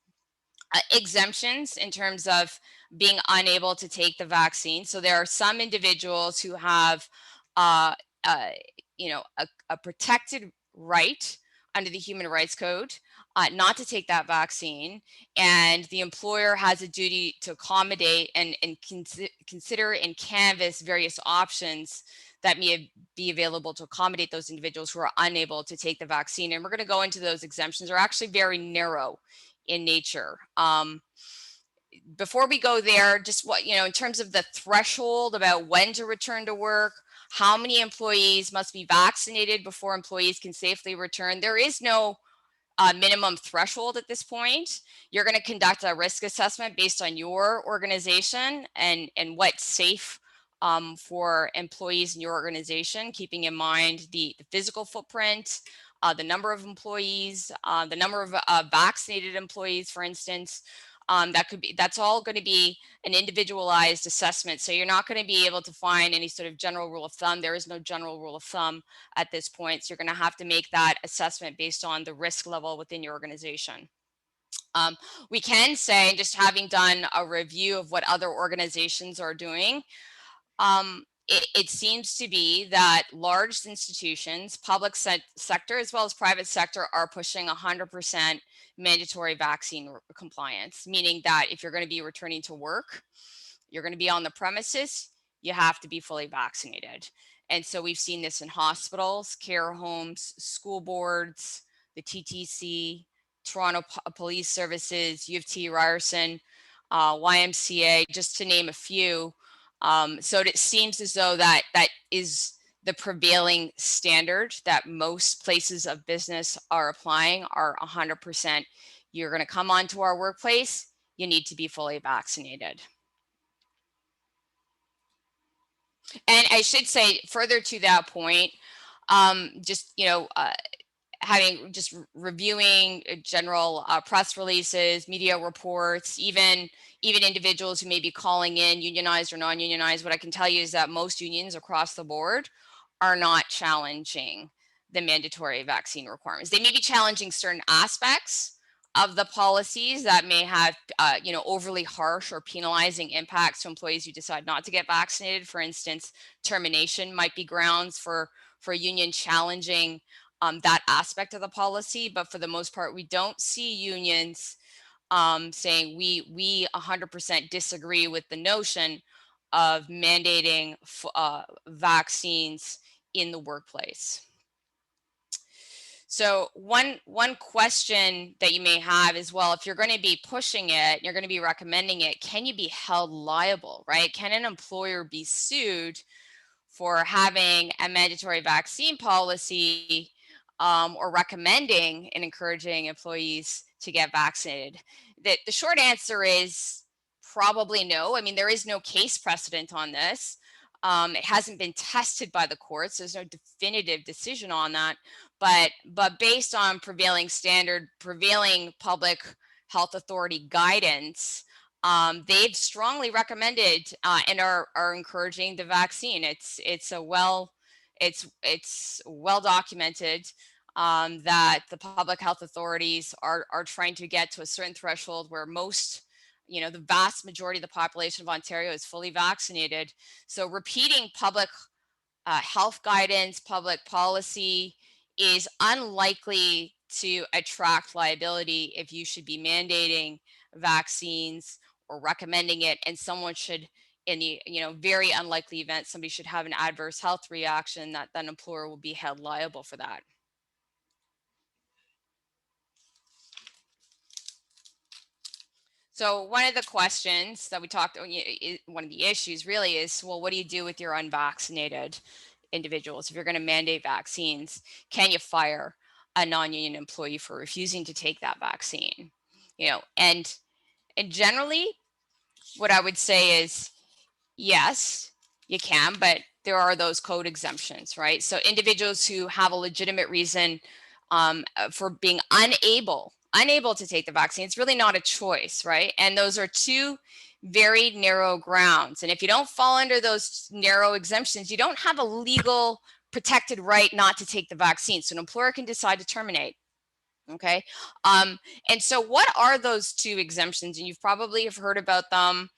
exemptions in terms of being unable to take the vaccine. So there are some individuals who have, you know, a protected right under the Human Rights Code not to take that vaccine, and the employer has a duty to accommodate and consider and canvass various options that may be available to accommodate those individuals who are unable to take the vaccine. And we're going to go into those exemptions. They're actually very narrow in nature. Before we go there, just what, you know, in terms of the threshold about when to return to work, how many employees must be vaccinated before employees can safely return, there is no minimum threshold at this point. You're going to conduct a risk assessment based on your organization and what's safe for employees in your organization, keeping in mind the physical footprint, the number of employees, the number of vaccinated employees, for instance. That's all going to be an individualized assessment. So you're not going to be able to find any sort of general rule of thumb. There is no general rule of thumb at this point. So you're going to have to make that assessment based on the risk level within your organization. We can say, just having done a review of what other organizations are doing, it seems to be that large institutions, public sector as well as private sector, are pushing 100% mandatory vaccine compliance, meaning that if you're going to be returning to work, you're going to be on the premises, you have to be fully vaccinated. And so we've seen this in hospitals, care homes, school boards, the TTC, Toronto Police Services, U of T, Ryerson, YMCA, just to name a few. So it seems as though that is the prevailing standard that most places of business are applying, are 100%. You're going to come onto our workplace, you need to be fully vaccinated. And I should say, further to that point, just, having just reviewing general press releases, media reports, even individuals who may be calling in, unionized or non-unionized, what I can tell you is that most unions across the board are not challenging the mandatory vaccine requirements. They may be challenging certain aspects of the policies that may have, overly harsh or penalizing impacts to employees who decide not to get vaccinated. For instance, termination might be grounds for a union challenging that aspect of the policy. But for the most part, we don't see unions saying we 100% disagree with the notion of mandating vaccines in the workplace. So one question that you may have is, well, if you're going to be pushing it, you're going to be recommending it, can you be held liable, right? Can an employer be sued for having a mandatory vaccine policy or recommending and encouraging employees to get vaccinated? The short answer is probably no. I mean, there is no case precedent on this. It hasn't been tested by the courts. There's no definitive decision on that. But based on prevailing public health authority guidance, they've strongly recommended and are encouraging the vaccine. It's well documented that the public health authorities are trying to get to a certain threshold where most, the vast majority of the population of Ontario is fully vaccinated. So repeating public health guidance, public policy is unlikely to attract liability if you should be mandating vaccines or recommending it, and someone should, in the very unlikely event somebody should have an adverse health reaction, that an employer will be held liable for that. So one of the questions that we talked, one of the issues really is, well, what do you do with your unvaccinated individuals? If you're going to mandate vaccines, can you fire a non-union employee for refusing to take that vaccine? And generally what I would say is, yes, you can, but there are those code exemptions, right? So individuals who have a legitimate reason for being unable to take the vaccine, it's really not a choice, right? And those are two very narrow grounds. And if you don't fall under those narrow exemptions, you don't have a legal protected right not to take the vaccine. So an employer can decide to terminate. Okay. And so what are those two exemptions? And you've probably have heard about them.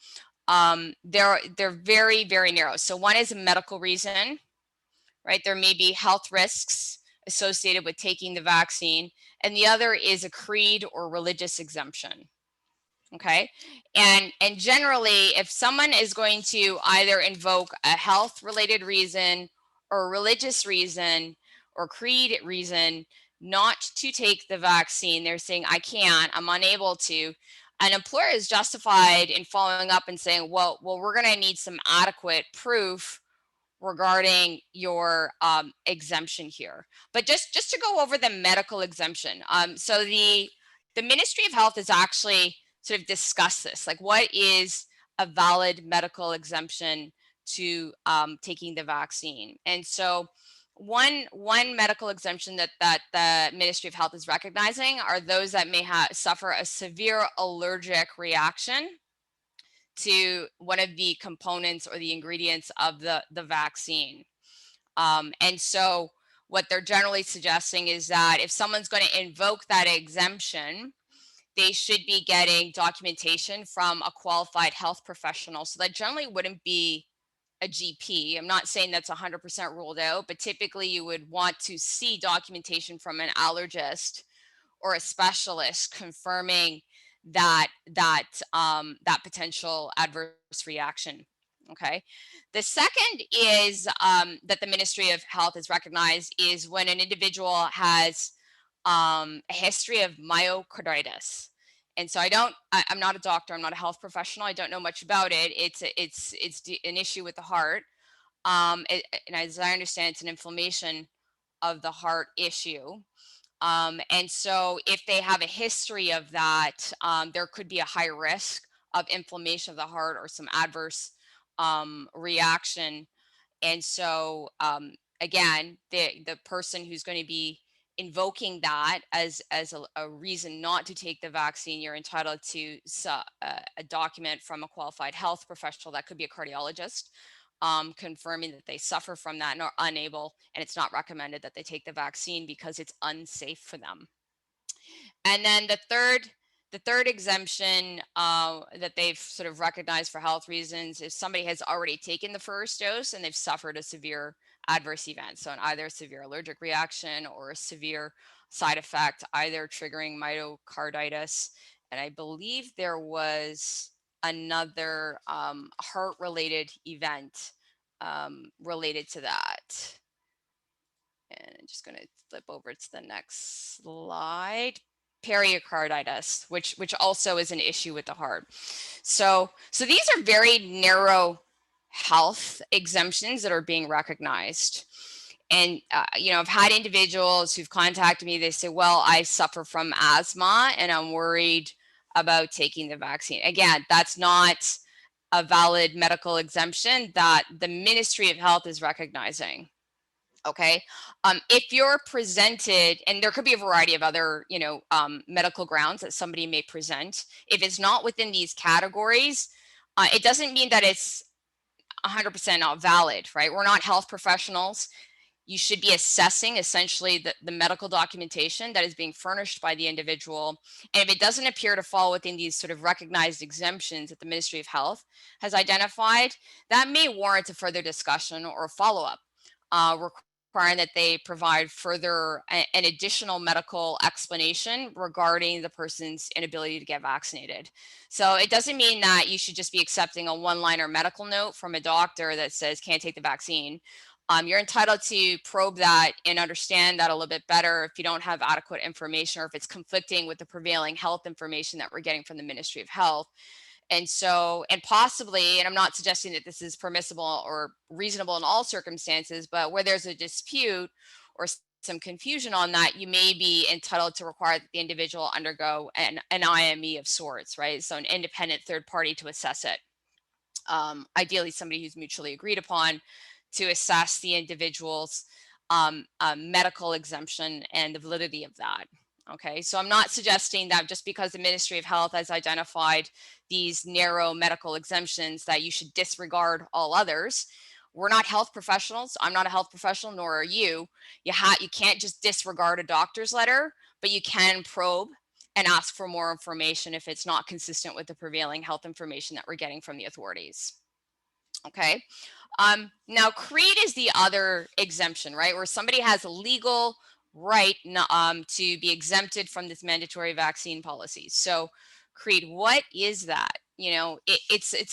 They're very, very narrow. So one is a medical reason, right? There may be health risks associated with taking the vaccine, and the other is a creed or religious exemption. Okay. And generally, if someone is going to either invoke a health related reason or a religious reason or creed reason not to take the vaccine, they're saying, I can't, I'm unable to. An employer is justified in following up and saying, well, we're going to need some adequate proof regarding your exemption here. But just to go over the medical exemption. So the Ministry of Health has actually sort of discussed this, like what is a valid medical exemption to taking the vaccine. And so one medical exemption that the Ministry of Health is recognizing are those that may suffer a severe allergic reaction to one of the components or the ingredients of the vaccine. And so what they're generally suggesting is that if someone's going to invoke that exemption, they should be getting documentation from a qualified health professional. So that generally wouldn't be a GP. I'm not saying that's 100% ruled out, but typically you would want to see documentation from an allergist or a specialist confirming that potential adverse reaction Okay. The second is that the Ministry of Health has recognized is when an individual has a history of myocarditis. And so I'm not a doctor, I'm not a health professional, I don't know much about it. It's an issue with the heart. And as I understand, it's an inflammation of the heart issue. And so if they have a history of that, there could be a high risk of inflammation of the heart or some adverse reaction. And so again, the person who's going to be invoking that as a reason not to take the vaccine, you're entitled to a document from a qualified health professional. That could be a cardiologist, confirming that they suffer from that and are unable, and it's not recommended that they take the vaccine because it's unsafe for them. And then the third exemption that they've sort of recognized for health reasons is somebody has already taken the first dose and they've suffered a severe adverse event. So either a severe allergic reaction or a severe side effect, either triggering myocarditis. And I believe there was another heart-related event related to that. And I'm just going to flip over to the next slide. Pericarditis, which also is an issue with the heart. So these are very narrow health exemptions that are being recognized. And I've had individuals who've contacted me. They say, well, I suffer from asthma and I'm worried about taking the vaccine. Again, that's not a valid medical exemption that the Ministry of Health is recognizing. Okay. If you're presented, and there could be a variety of other, medical grounds that somebody may present. If it's not within these categories, it doesn't mean that it's 100% not valid, right? We're not health professionals. You should be assessing essentially the medical documentation that is being furnished by the individual. And if it doesn't appear to fall within these sort of recognized exemptions that the Ministry of Health has identified, that may warrant a further discussion or a follow-up, requiring that they provide further an additional medical explanation regarding the person's inability to get vaccinated. So it doesn't mean that you should just be accepting a one-liner medical note from a doctor that says can't take the vaccine. You're entitled to probe that and understand that a little bit better if you don't have adequate information or if it's conflicting with the prevailing health information that we're getting from the Ministry of Health. And so, and possibly, and I'm not suggesting that this is permissible or reasonable in all circumstances, but where there's a dispute or some confusion on that, you may be entitled to require that the individual undergo an IME of sorts, right? So an independent third party to assess it. Ideally, somebody who's mutually agreed upon to assess the individual's medical exemption and the validity of that. Okay, so I'm not suggesting that just because the Ministry of Health has identified these narrow medical exemptions that you should disregard all others. We're not health professionals. I'm not a health professional, nor are you. You can't just disregard a doctor's letter, but you can probe and ask for more information if it's not consistent with the prevailing health information that we're getting from the authorities. Okay. Now, creed is the other exemption, right? Where somebody has a legal right to be exempted from this mandatory vaccine policy. So creed, what is that? It's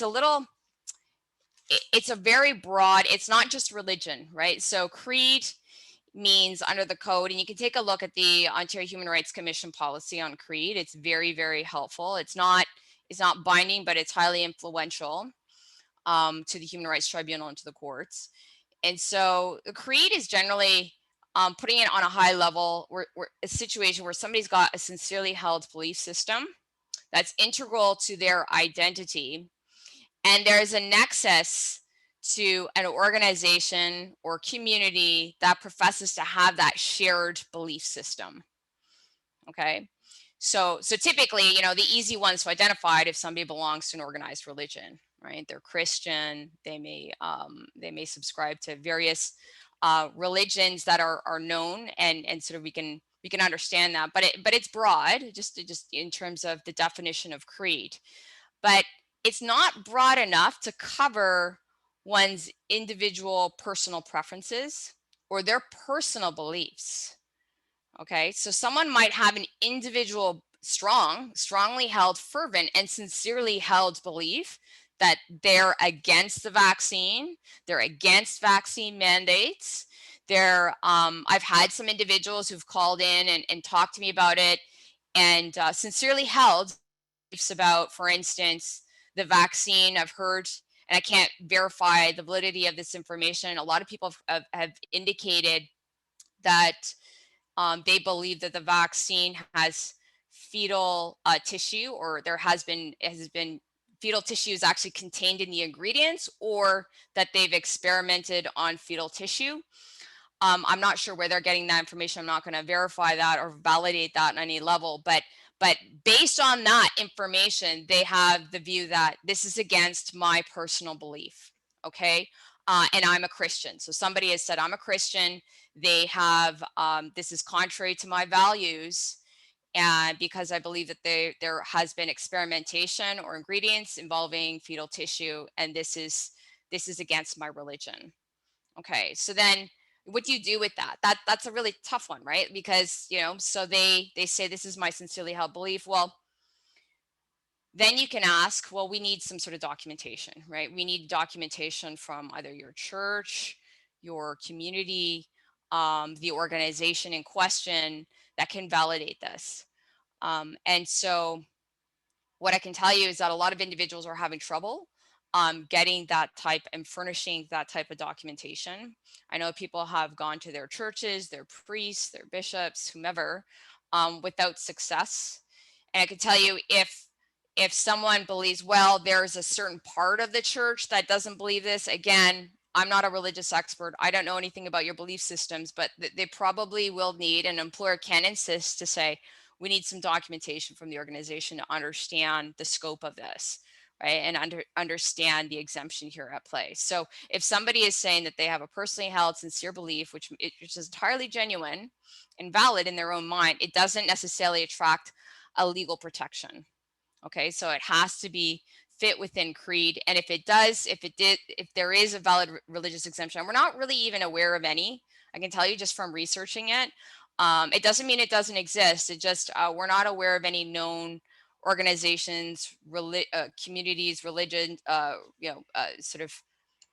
a very broad, it's not just religion, right? So creed means under the code, and you can take a look at the Ontario Human Rights Commission policy on creed. It's very, very helpful. It's not binding, but it's highly influential to the Human Rights Tribunal and to the courts. And so the creed is generally putting it on a high level, where a situation where somebody's got a sincerely held belief system that's integral to their identity, and there's a nexus to an organization or community that professes to have that shared belief system. Okay. So typically, the easy ones to identify if somebody belongs to an organized religion, right? They're Christian. They may subscribe to various religions that are known, and sort of we can understand that. But it's broad, just in terms of the definition of creed. But it's not broad enough to cover one's individual personal preferences or their personal beliefs. Okay, so someone might have an individual strongly held, fervent, and sincerely held belief that they're against the vaccine, they're against vaccine mandates. I've had some individuals who've called in and talked to me about it, and sincerely held beliefs about, for instance, the vaccine. I've heard, and I can't verify the validity of this information, a lot of people have indicated that they believe that the vaccine has fetal tissue, or has been fetal tissue is actually contained in the ingredients, or that they've experimented on fetal tissue. I'm not sure where they're getting that information. I'm not going to verify that or validate that on any level, but based on that information, they have the view that this is against my personal belief. Okay. And I'm a Christian. So somebody has said, I'm a Christian. They have, this is contrary to my values. And because I believe that there has been experimentation or ingredients involving fetal tissue, and this is against my religion. Okay, so then what do you do with that? That's a really tough one, right? Because, you know, so they say this is my sincerely held belief. Well, then you can ask, well, we need some sort of documentation, right? We need documentation from either your church, your community, the organization in question that can validate this. And so what I can tell you is that a lot of individuals are having trouble getting that type and furnishing that type of documentation. I know people have gone to their churches, their priests, their bishops, whomever, without success. And I can tell you, if someone believes, well, there's a certain part of the church that doesn't believe this, again, I'm not a religious expert. I don't know anything about your belief systems, but they probably will need, an employer can insist to say, we need some documentation from the organization to understand the scope of this, right? And understand the exemption here at play. So if somebody is saying that they have a personally held sincere belief, which is entirely genuine and valid in their own mind, it doesn't necessarily attract a legal protection. Okay, so it has to be fit within creed. And if it does, if there is a valid religious exemption, we're not really even aware of any, I can tell you just from researching it. It doesn't mean it doesn't exist. It just, we're not aware of any known organizations, communities, religion, sort of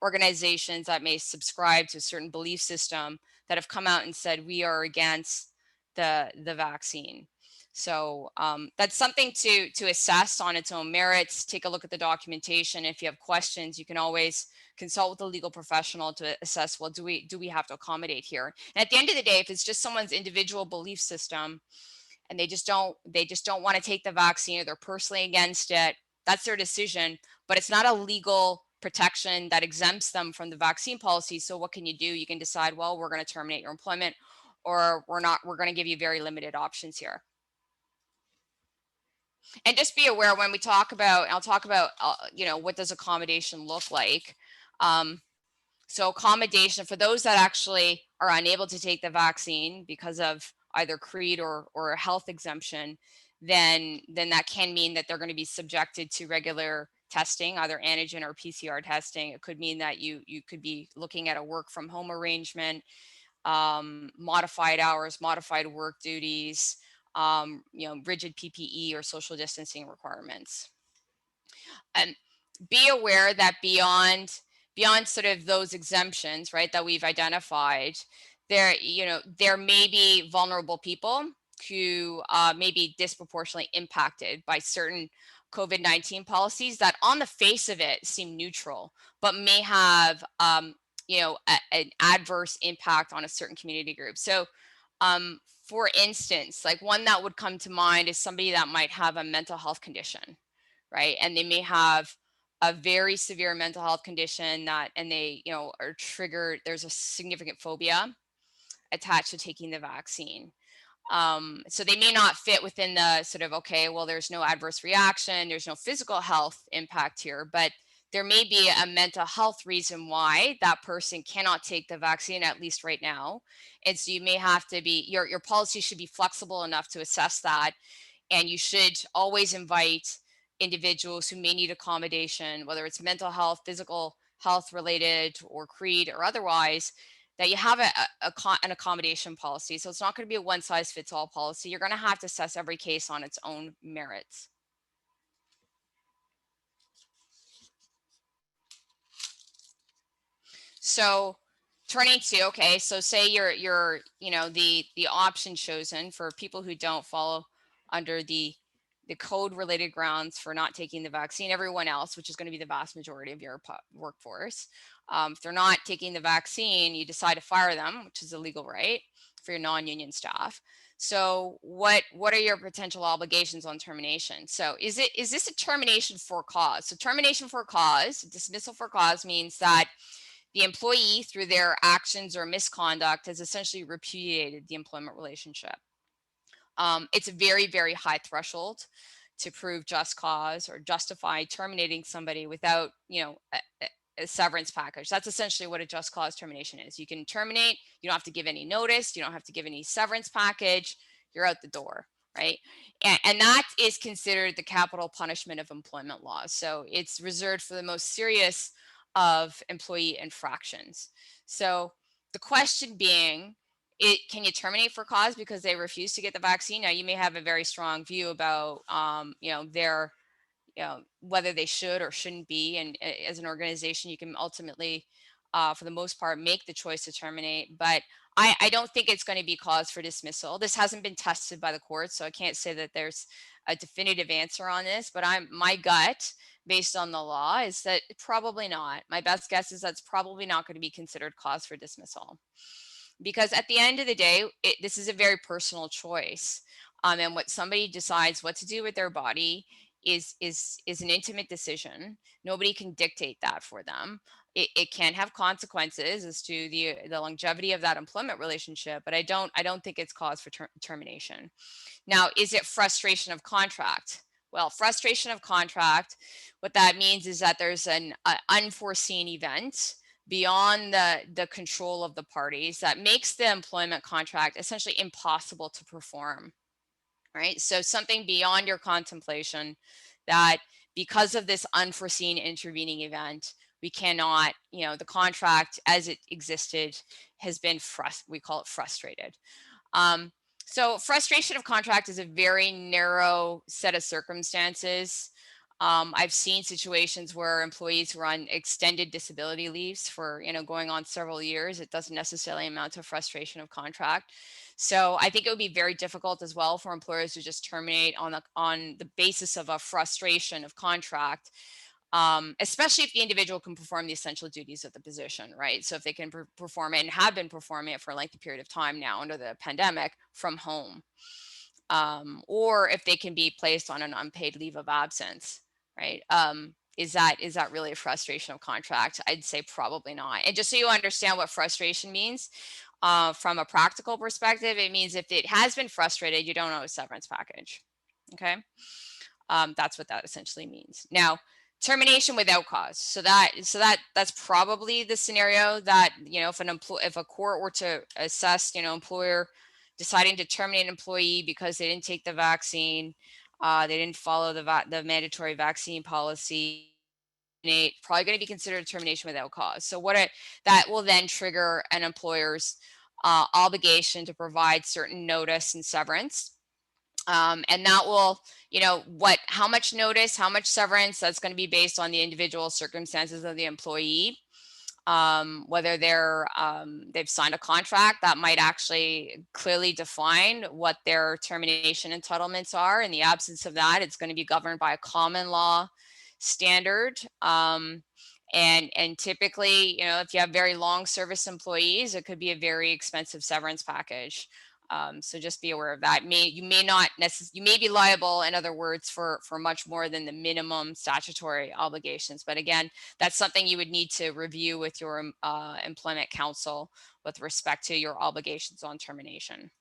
organizations that may subscribe to a certain belief system that have come out and said, we are against the vaccine. So that's something to assess on its own merits. Take a look at the documentation. If you have questions, you can always consult with a legal professional to assess, well, do we have to accommodate here? And at the end of the day, if it's just someone's individual belief system and they just don't want to take the vaccine, or they're personally against it, that's their decision, but it's not a legal protection that exempts them from the vaccine policy. So what can you do? You can decide, well, we're going to terminate your employment, or we're going to give you very limited options here. And just be aware when we talk about, I'll talk about, what does accommodation look like? So accommodation for those that actually are unable to take the vaccine because of either creed or a health exemption, then that can mean that they're going to be subjected to regular testing, either antigen or PCR testing. It could mean that you could be looking at a work from home arrangement, modified hours, modified work duties, rigid PPE or social distancing requirements. And be aware that beyond sort of those exemptions, right, that we've identified, there may be vulnerable people who may be disproportionately impacted by certain COVID-19 policies that on the face of it seem neutral, but may have an adverse impact on a certain community group. So for instance, like one that would come to mind is somebody that might have a mental health condition, right? And they may have a very severe mental health condition and they, are triggered, there's a significant phobia attached to taking the vaccine. So they may not fit within the sort of, okay, well, there's no adverse reaction, there's no physical health impact here, but there may be a mental health reason why that person cannot take the vaccine, at least right now. And so you may have to be, your policy should be flexible enough to assess that. And you should always invite individuals who may need accommodation, whether it's mental health, physical health related, or creed or otherwise, that you have an accommodation policy. So it's not going to be a one size fits all policy. You're going to have to assess every case on its own merits. So turning to, okay, so say you're you know, the option chosen for people who don't fall under the code related grounds for not taking the vaccine, everyone else, which is going to be the vast majority of your workforce, if they're not taking the vaccine, you decide to fire them, which is a legal right for your non-union staff. So what are your potential obligations on termination? So is this a termination for cause? So termination for cause, dismissal for cause, means that the employee, through their actions or misconduct, has essentially repudiated the employment relationship. It's a very, very high threshold to prove just cause or justify terminating somebody without, you know, a severance package. That's essentially what a just cause termination is. You can terminate, you don't have to give any notice, you don't have to give any severance package, you're out the door, right? And that is considered the capital punishment of employment laws. So it's reserved for the most serious of employee infractions. So the question being, can you terminate for cause because they refuse to get the vaccine? Now, you may have a very strong view about, you know, their, you know, whether they should or shouldn't be. And as an organization, you can ultimately, for the most part, make the choice to terminate. But I don't think it's going to be cause for dismissal. This hasn't been tested by the courts, so I can't say that there's a definitive answer on this. But my gut, based on the law, is that probably not. My best guess is that's probably not going to be considered cause for dismissal. Because at the end of the day, this is a very personal choice. And what somebody decides what to do with their body is an intimate decision. Nobody can dictate that for them. It can have consequences as to the longevity of that employment relationship, but I don't think it's cause for termination. Now, is it frustration of contract? Well, frustration of contract, what that means is that there's an unforeseen event beyond the control of the parties that makes the employment contract essentially impossible to perform, right? So something beyond your contemplation, that because of this unforeseen intervening event, we cannot, you know, the contract as it existed has been, we call it frustrated. So frustration of contract is a very narrow set of circumstances. I've seen situations where employees who are on extended disability leaves for, you know, going on several years. It doesn't necessarily amount to frustration of contract. So I think it would be very difficult as well for employers to just terminate on the basis of a frustration of contract, especially if the individual can perform the essential duties of the position, right? So if they can perform it and have been performing it for a lengthy period of time now under the pandemic from home, or if they can be placed on an unpaid leave of absence, right? Is that really a frustration of contract? I'd say probably not. And just so you understand what frustration means, from a practical perspective, it means if it has been frustrated, you don't owe a severance package. Okay, that's what that essentially means. Now, termination without cause. So that's probably the scenario that, you know, if a court were to assess, you know, employer deciding to terminate an employee because they didn't take the vaccine, they didn't follow the mandatory vaccine policy, probably going to be considered a termination without cause. So that will then trigger an employer's obligation to provide certain notice and severance. And that will, you know, how much notice, how much severance, that's going to be based on the individual circumstances of the employee. Whether they've signed a contract that might actually clearly define what their termination entitlements are. In the absence of that, it's going to be governed by a common law standard. And typically, you know, if you have very long service employees, it could be a very expensive severance package. So just be aware of that. You may be liable, in other words, for much more than the minimum statutory obligations. But again, that's something you would need to review with your employment counsel with respect to your obligations on termination.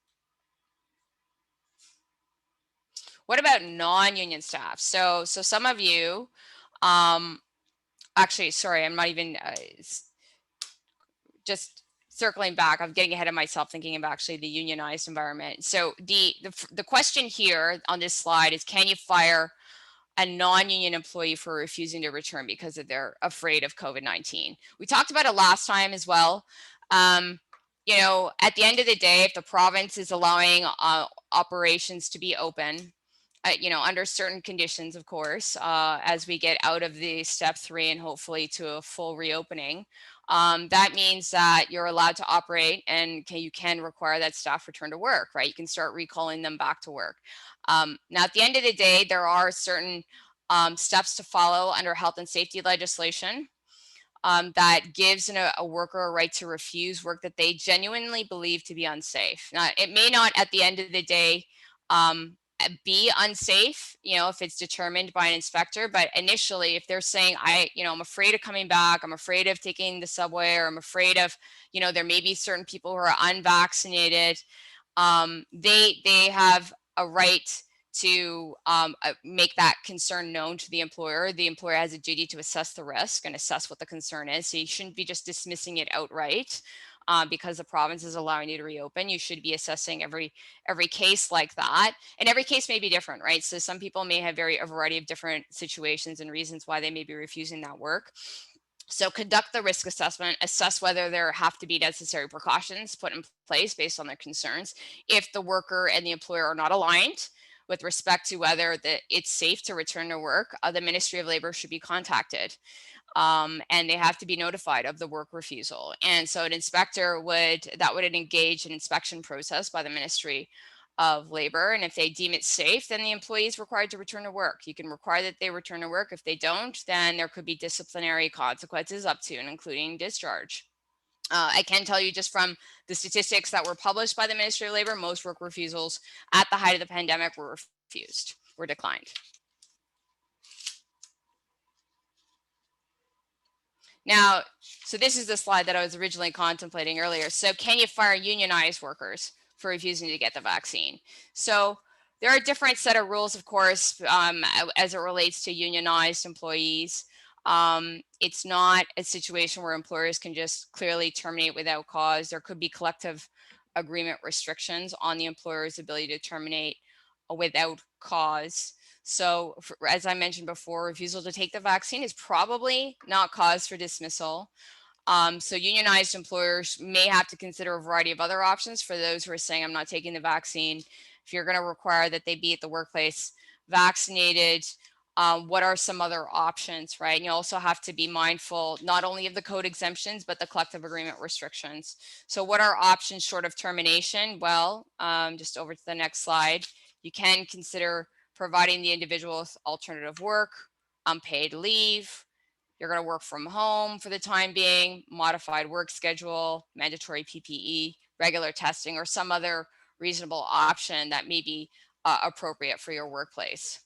What about non-union staff? So some of you, actually, sorry, I'm not even just circling back. I'm getting ahead of myself thinking of actually the unionized environment. So the question here on this slide is, can you fire a non-union employee for refusing to return because they're afraid of COVID-19? We talked about it last time as well. You know, at the end of the day, if the province is allowing operations to be open, under certain conditions, of course, as we get out of the step 3 and hopefully to a full reopening. That means that you're allowed to operate and you can require that staff return to work, right? You can start recalling them back to work. Now, at the end of the day, there are certain steps to follow under health and safety legislation that gives a worker a right to refuse work that they genuinely believe to be unsafe. Now, it may not at the end of the day be unsafe, if it's determined by an inspector, but initially if they're saying, I'm afraid of coming back, I'm afraid of taking the subway, or I'm afraid of, there may be certain people who are unvaccinated, they have a right to make that concern known to the employer. The employer has a duty to assess the risk and assess what the concern is. So you shouldn't be just dismissing it outright because the province is allowing you to reopen. You should be assessing every case like that. And every case may be different, right? So some people may have a variety of different situations and reasons why they may be refusing that work. So conduct the risk assessment, assess whether there have to be necessary precautions put in place based on their concerns. If the worker and the employer are not aligned with respect to whether it's safe to return to work, the Ministry of Labor should be contacted. And they have to be notified of the work refusal. And so an inspector would engage an inspection process by the Ministry of Labor. And if they deem it safe, then the employee is required to return to work. You can require that they return to work. If they don't, then there could be disciplinary consequences up to and including discharge. I can tell you just from the statistics that were published by the Ministry of Labor, most work refusals at the height of the pandemic were declined. Now, so this is the slide that I was originally contemplating earlier. So can you fire unionized workers for refusing to get the vaccine? So there are a different set of rules, of course, as it relates to unionized employees. It's not a situation where employers can just clearly terminate without cause. There could be collective agreement restrictions on the employer's ability to terminate without cause. So as I mentioned before, refusal to take the vaccine is probably not cause for dismissal. So unionized employers may have to consider a variety of other options for those who are saying, I'm not taking the vaccine. If you're going to require that they be at the workplace vaccinated, what are some other options, right? And you also have to be mindful not only of the code exemptions, but the collective agreement restrictions. So what are options short of termination? Well, just over to the next slide, you can consider providing the individual with alternative work, unpaid leave. You're going to work from home for the time being, modified work schedule, mandatory PPE, regular testing, or some other reasonable option that may be appropriate for your workplace.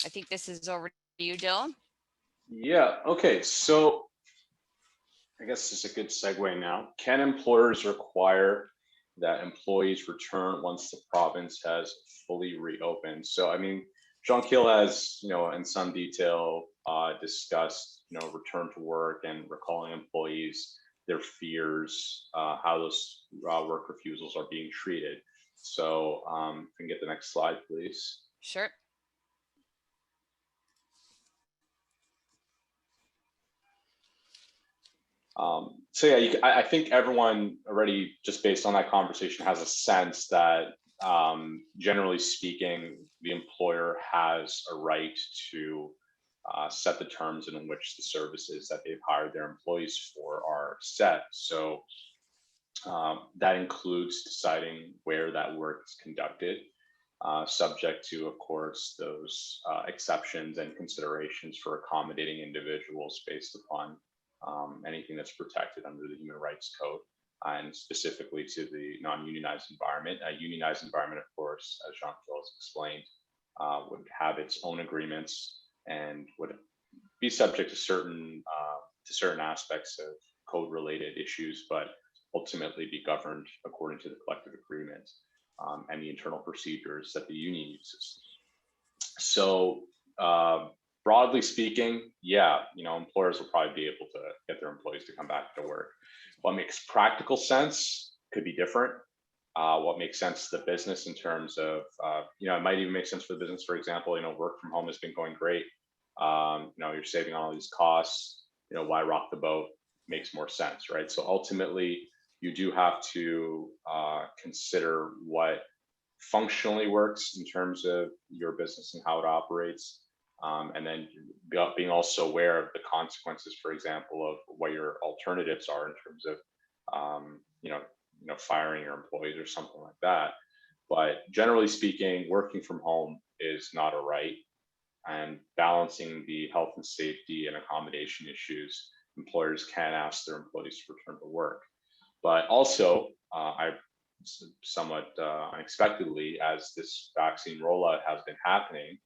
I think this is over to you, Dylan. Yeah, okay, so I guess this is a good segue now. Can employers require that employees return once the province has fully reopened? So, I mean, Jean-Kiel has, in some detail discussed, return to work and recalling employees, their fears, how those work refusals are being treated. So, if we can get the next slide, please. Sure. So yeah, I think everyone already, just based on that conversation, has a sense that generally speaking, the employer has a right to set the terms in which the services that they've hired their employees for are set. So that includes deciding where that work is conducted, subject to, of course, those exceptions and considerations for accommodating individuals based upon anything that's protected under the Human Rights Code, and specifically to the non-unionized environment. A unionized environment, of course, as Jean-Kiel has explained, would have its own agreements and would be subject to certain aspects of code-related issues, but ultimately be governed according to the collective agreement and the internal procedures that the union uses. So broadly speaking, yeah, employers will probably be able to get their employees to come back to work. What makes practical sense could be different. What makes sense to the business in terms of, it might even make sense for the business, for example, work from home has been going great. You're saving all these costs, why rock the boat? Makes more sense, right? So ultimately, you do have to consider what functionally works in terms of your business and how it operates. And then being also aware of the consequences, for example, of what your alternatives are in terms of, firing your employees or something like that. But generally speaking, working from home is not a right, and balancing the health and safety and accommodation issues, employers can ask their employees to return to work. But also, I somewhat unexpectedly, as this vaccine rollout has been happening,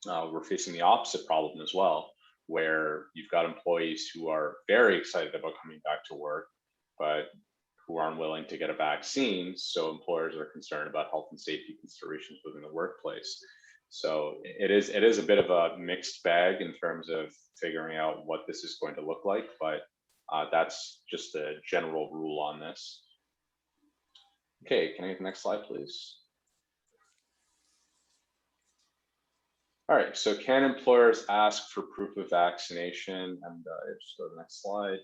we're facing the opposite problem as well, where you've got employees who are very excited about coming back to work, but who aren't willing to get a vaccine. So employers are concerned about health and safety considerations within the workplace. So it is a bit of a mixed bag in terms of figuring out what this is going to look like, but that's just the general rule on this. Okay, can I get the next slide, please? All right, so can employers ask for proof of vaccination? And just go to the next slide.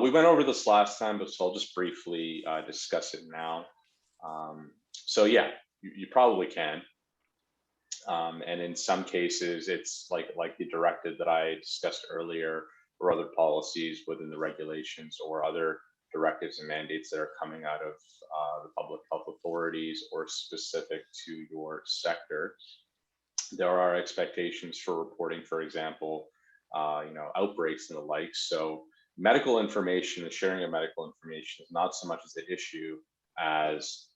We went over this last time, but so I'll just briefly discuss it now. So yeah, you probably can. And in some cases, it's like the directive that I discussed earlier, or other policies within the regulations, or other directives and mandates that are coming out of the public health authorities or specific to your sector. There are expectations for reporting, for example, outbreaks and the like. So medical information, the sharing of medical information is not so much as the issue as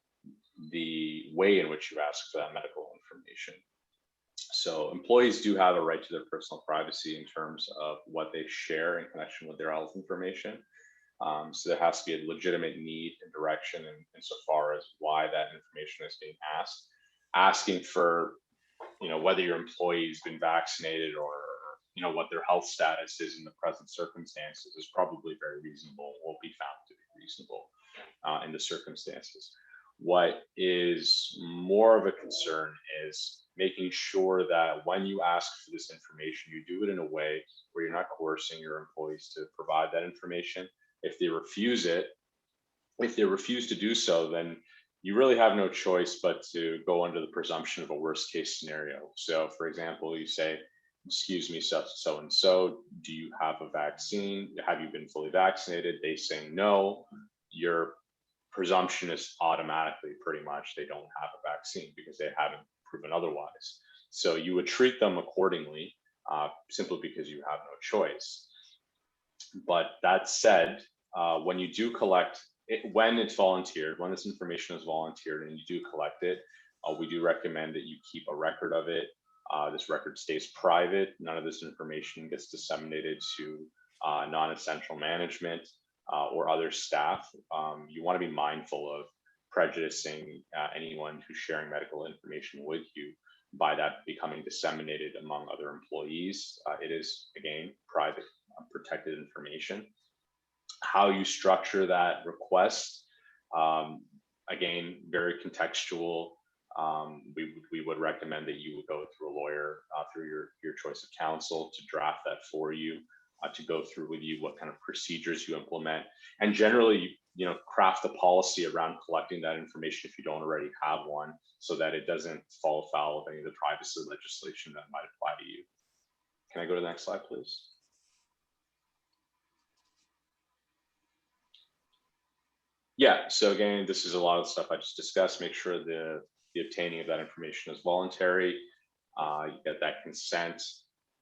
the way in which you ask for that medical information. So employees do have a right to their personal privacy in terms of what they share in connection with their health information. So there has to be a legitimate need and direction insofar as why that information is being asked. Asking for, whether your employee's been vaccinated or, what their health status is in the present circumstances is probably very reasonable, will be found to be reasonable in the circumstances. What is more of a concern is making sure that when you ask for this information, you do it in a way where you're not coercing your employees to provide that information. If they refuse to do so, then you really have no choice but to go under the presumption of a worst case scenario. So for example, you say, excuse me, so-and-so, do you have a vaccine? Have you been fully vaccinated? They say no. Your presumption is automatically pretty much they don't have a vaccine because they haven't proven otherwise. So you would treat them accordingly, simply because you have no choice. But that said, when you do collect it, when it's volunteered, when this information is volunteered and you do collect it, we do recommend that you keep a record of it. This record stays private. None of this information gets disseminated to non-essential management or other staff. You want to be mindful of prejudicing anyone who's sharing medical information with you by that becoming disseminated among other employees. It is, again, private, protected information. How you structure that request, again, very contextual. We would recommend that you would go through a lawyer, through your choice of counsel, to draft that for you, to go through with you what kind of procedures you implement, and generally, craft a policy around collecting that information if you don't already have one, so that it doesn't fall foul of any of the privacy legislation that might apply to you. Can I go to the next slide, please? Yeah, so again, this is a lot of stuff I just discussed. Make sure the obtaining of that information is voluntary. You get that consent,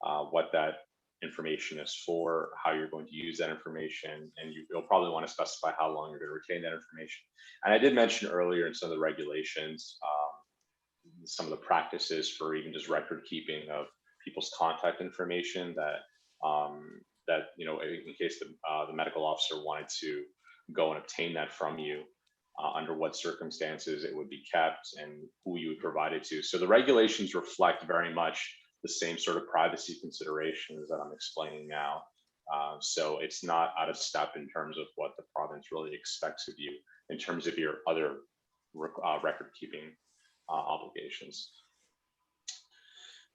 what that information is for, how you're going to use that information, and you'll probably want to specify how long you're going to retain that information. And I did mention earlier in some of the regulations, some of the practices for even just record keeping of people's contact information that, in case the medical officer wanted to go and obtain that from you, under what circumstances it would be kept and who you would provide it to. So the regulations reflect very much the same sort of privacy considerations that I'm explaining now. So it's not out of step in terms of what the province really expects of you in terms of your other record keeping obligations.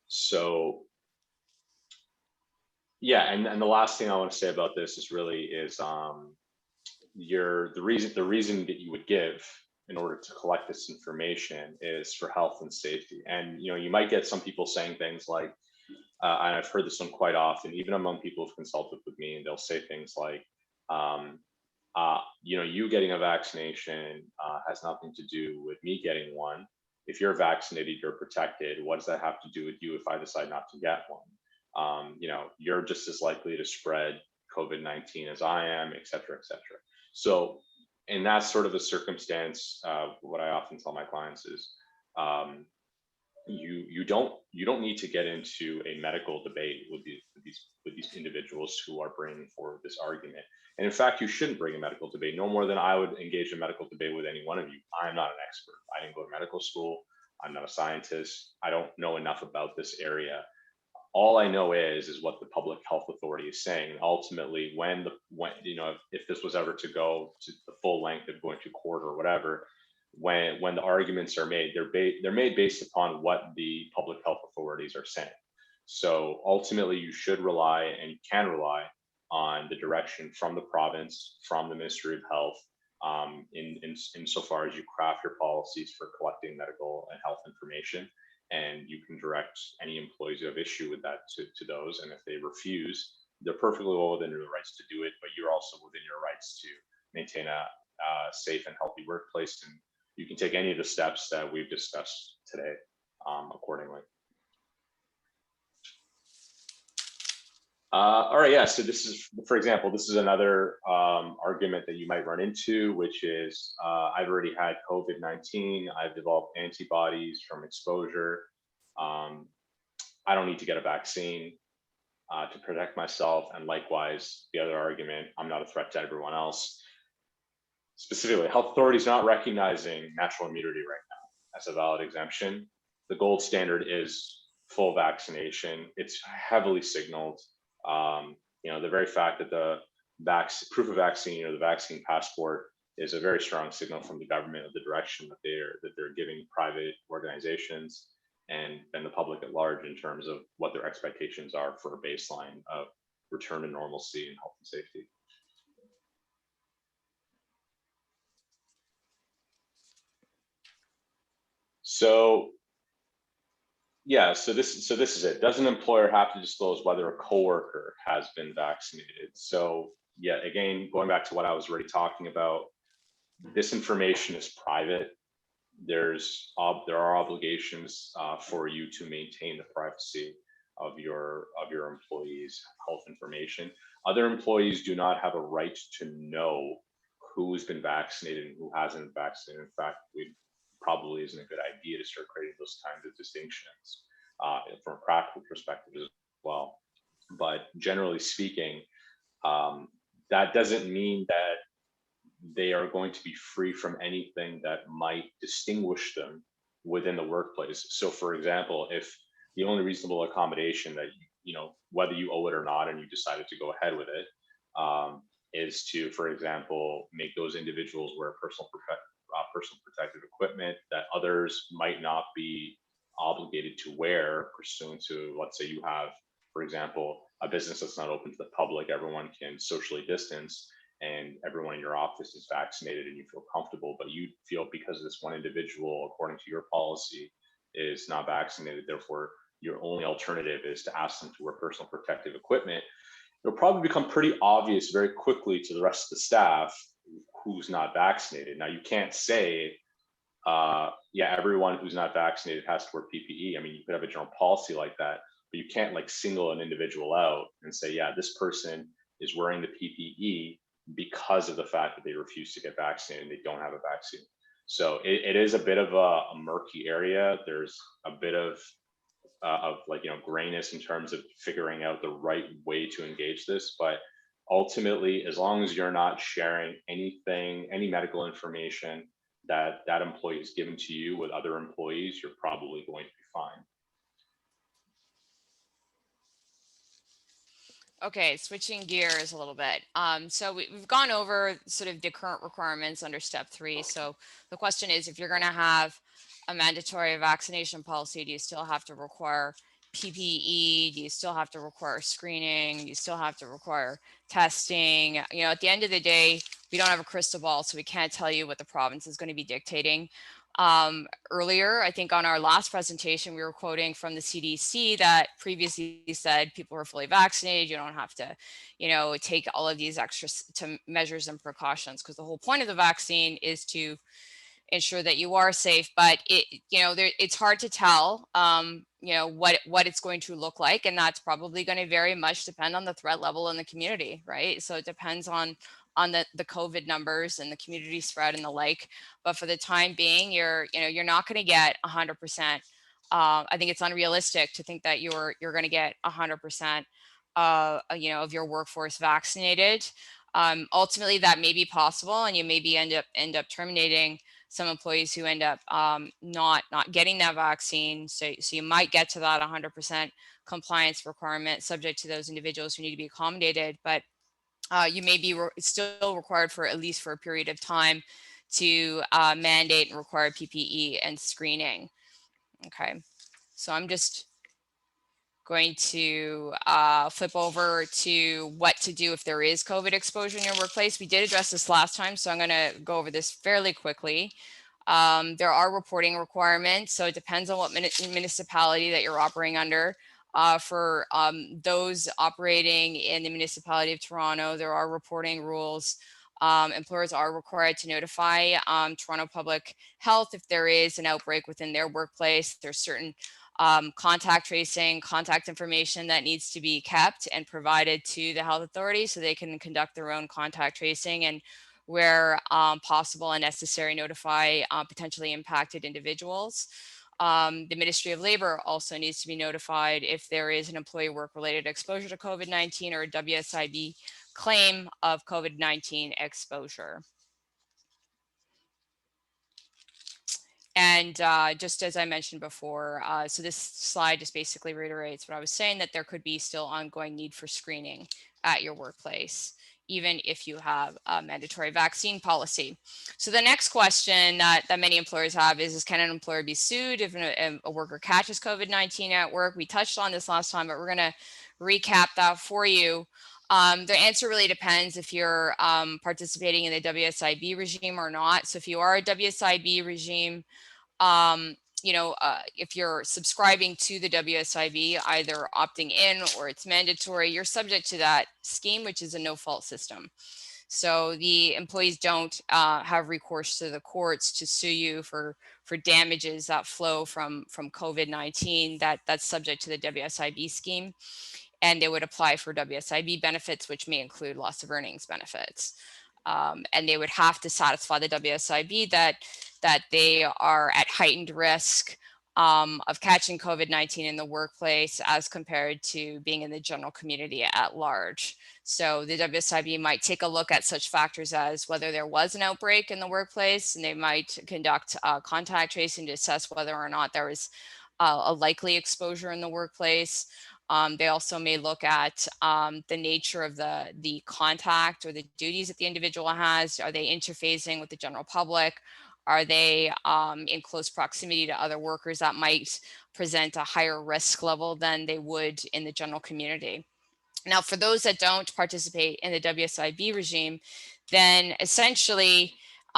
So yeah, and the last thing I want to say about this is really the reason that you would give in order to collect this information is for health and safety. And you might get some people saying things like, and I've heard this one quite often, even among people who've consulted with me, and they'll say things like, you getting a vaccination has nothing to do with me getting one. If you're vaccinated, you're protected. What does that have to do with you if I decide not to get one? You're just as likely to spread COVID-19 as I am, et cetera, et cetera. So in that sort of a circumstance, what I often tell my clients is, you don't need to get into a medical debate with these individuals who are bringing forward this argument. And in fact, you shouldn't bring a medical debate no more than I would engage in medical debate with any one of you. I'm not an expert. I didn't go to medical school. I'm not a scientist. I don't know enough about this area. All I know is what the public health authority is saying. And ultimately, when if this was ever to go to the full length of going to court or whatever, when the arguments are made, they're made based upon what the public health authorities are saying. So ultimately, you should rely, and you can rely on the direction from the province, from the Ministry of Health, insofar as you craft your policies for collecting medical and health information. And you can direct any employees who have issue with that to those. And if they refuse, they're perfectly well within their rights to do it, but you're also within your rights to maintain a safe and healthy workplace. And you can take any of the steps that we've discussed today accordingly. All right, yeah, so this is, for example, this is another argument that you might run into, which is, I've already had COVID-19, I've developed antibodies from exposure. I don't need to get a vaccine to protect myself. And likewise, the other argument, I'm not a threat to everyone else. Specifically, health authorities not recognizing natural immunity right now as a valid exemption. The gold standard is full vaccination. It's heavily signaled. The very fact that the proof of vaccine or the vaccine passport is a very strong signal from the government of the direction that they're giving private organizations and the public at large in terms of what their expectations are for a baseline of return to normalcy and health and safety. So yeah, so this is it. Does an employer have to disclose whether a coworker has been vaccinated? So yeah, again, going back to what I was already talking about, this information is private. There are obligations for you to maintain the privacy of your employees' health information. Other employees do not have a right to know who's been vaccinated and who hasn't been vaccinated. In fact, probably isn't a good idea to start creating those kinds of distinctions from a practical perspective as well. But generally speaking, that doesn't mean that they are going to be free from anything that might distinguish them within the workplace. So for example, if the only reasonable accommodation that, whether you owe it or not, and you decided to go ahead with it, is to, for example, make those individuals wear personal protective equipment that others might not be obligated to wear pursuant to, let's say you have, for example, a business that's not open to the public, everyone can socially distance and everyone in your office is vaccinated and you feel comfortable, but you feel because this one individual, according to your policy, is not vaccinated, therefore your only alternative is to ask them to wear personal protective equipment. It'll probably become pretty obvious very quickly to the rest of the staff who's not vaccinated. Now you can't say, everyone who's not vaccinated has to wear PPE. I mean, you could have a general policy like that, but you can't like single an individual out and say, yeah, this person is wearing the PPE because of the fact that they refuse to get vaccinated and they don't have a vaccine. So it is a bit of a murky area. There's a bit of grayness in terms of figuring out the right way to engage this. But ultimately, as long as you're not sharing anything, any medical information that employee has given to you with other employees, you're probably going to be fine. Okay, switching gears a little bit. So we've gone over sort of the current requirements under step 3. So the question is, if you're going to have a mandatory vaccination policy, do you still have to require PPE? Do you still have to require screening? Do you still have to require testing? You know, at the end of the day, we don't have a crystal ball, so we can't tell you what the province is going to be dictating. Earlier, I think on our last presentation, we were quoting from the CDC that previously said people were fully vaccinated. You don't have to, you know, take all of these extra measures and precautions, because the whole point of the vaccine is to ensure that you are safe. But it's hard to tell, what it's going to look like, and that's probably going to very much depend on the threat level in the community, right? So it depends on the COVID numbers and the community spread and the like. But for the time being, you're not going to get 100%. I think it's unrealistic to think that you're going to get 100% of your workforce vaccinated. Ultimately, that may be possible, and you maybe end up terminating some employees who end up not getting that vaccine. So you might get to that 100% compliance requirement, subject to those individuals who need to be accommodated. But you may be still required for at least for a period of time to mandate and require PPE and screening. Okay, so I'm just going to flip over to what to do if there is COVID exposure in your workplace. We did address this last time, so I'm going to go over this fairly quickly. There are reporting requirements, so it depends on what municipality that you're operating under. For those operating in the municipality of Toronto, there are reporting rules. Employers are required to notify Toronto Public Health if there is an outbreak within their workplace. There's certain contact tracing, contact information that needs to be kept and provided to the health authority so they can conduct their own contact tracing, and where possible and necessary, notify potentially impacted individuals. The Ministry of Labor also needs to be notified if there is an employee work-related exposure to COVID-19 or a WSIB claim of COVID-19 exposure. And just as I mentioned before, so this slide just basically reiterates what I was saying, that there could be still ongoing need for screening at your workplace, even if you have a mandatory vaccine policy. So the next question that many employers have is can an employer be sued if a worker catches COVID-19 at work? We touched on this last time, but we're going to recap that for you. The answer really depends if you're participating in the WSIB regime or not. So if you are a WSIB regime, if you're subscribing to the WSIB, either opting in or it's mandatory, you're subject to that scheme, which is a no-fault system. So the employees don't have recourse to the courts to sue you for damages that flow from COVID-19 that's subject to the WSIB scheme. And they would apply for WSIB benefits, which may include loss of earnings benefits. And they would have to satisfy the WSIB that they are at heightened risk of catching COVID-19 in the workplace as compared to being in the general community at large. So the WSIB might take a look at such factors as whether there was an outbreak in the workplace, and they might conduct contact tracing to assess whether or not there was a likely exposure in the workplace. They also may look at the nature of the contact or the duties that the individual has. Are they interfacing with the general public? Are they in close proximity to other workers that might present a higher risk level than they would in the general community? Now, for those that don't participate in the WSIB regime, then essentially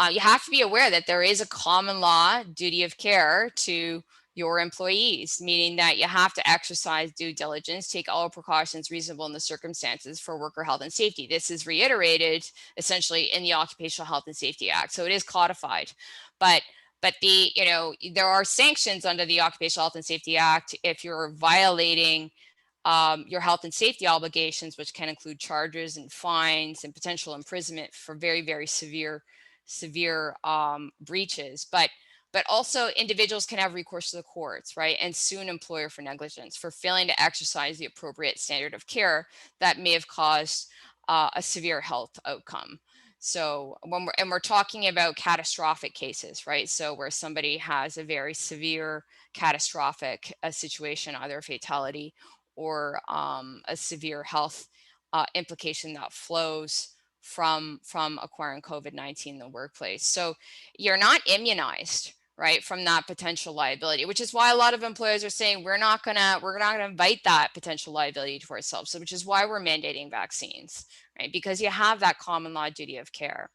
you have to be aware that there is a common law duty of care to your employees, meaning that you have to exercise due diligence, take all precautions reasonable in the circumstances for worker health and safety. This is reiterated essentially in the Occupational Health and Safety Act. So it is codified, but there are sanctions under the Occupational Health and Safety Act if you're violating your health and safety obligations, which can include charges and fines and potential imprisonment for very, very severe breaches. But also individuals can have recourse to the courts, right, and sue an employer for negligence, for failing to exercise the appropriate standard of care that may have caused a severe health outcome. So when we're talking about catastrophic cases, right, so where somebody has a very severe catastrophic situation, either a fatality or a severe health implication that flows from acquiring COVID-19 in the workplace. So you're not immunized, right, from that potential liability, which is why a lot of employers are saying we're not gonna invite that potential liability to ourselves. So which is why we're mandating vaccines, right? Because you have that common law duty of care.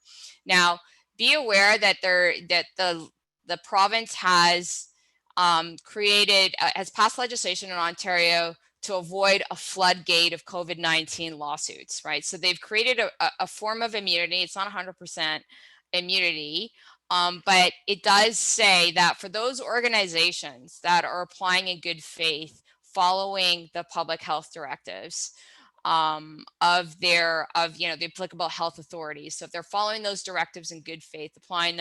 Now, be aware that the province has has passed legislation in Ontario to avoid a floodgate of COVID-19 lawsuits, right? So they've created a form of immunity. It's not 100% immunity, but it does say that for those organizations that are applying in good faith, following the public health directives of the applicable health authorities. So if they're following those directives in good faith, applying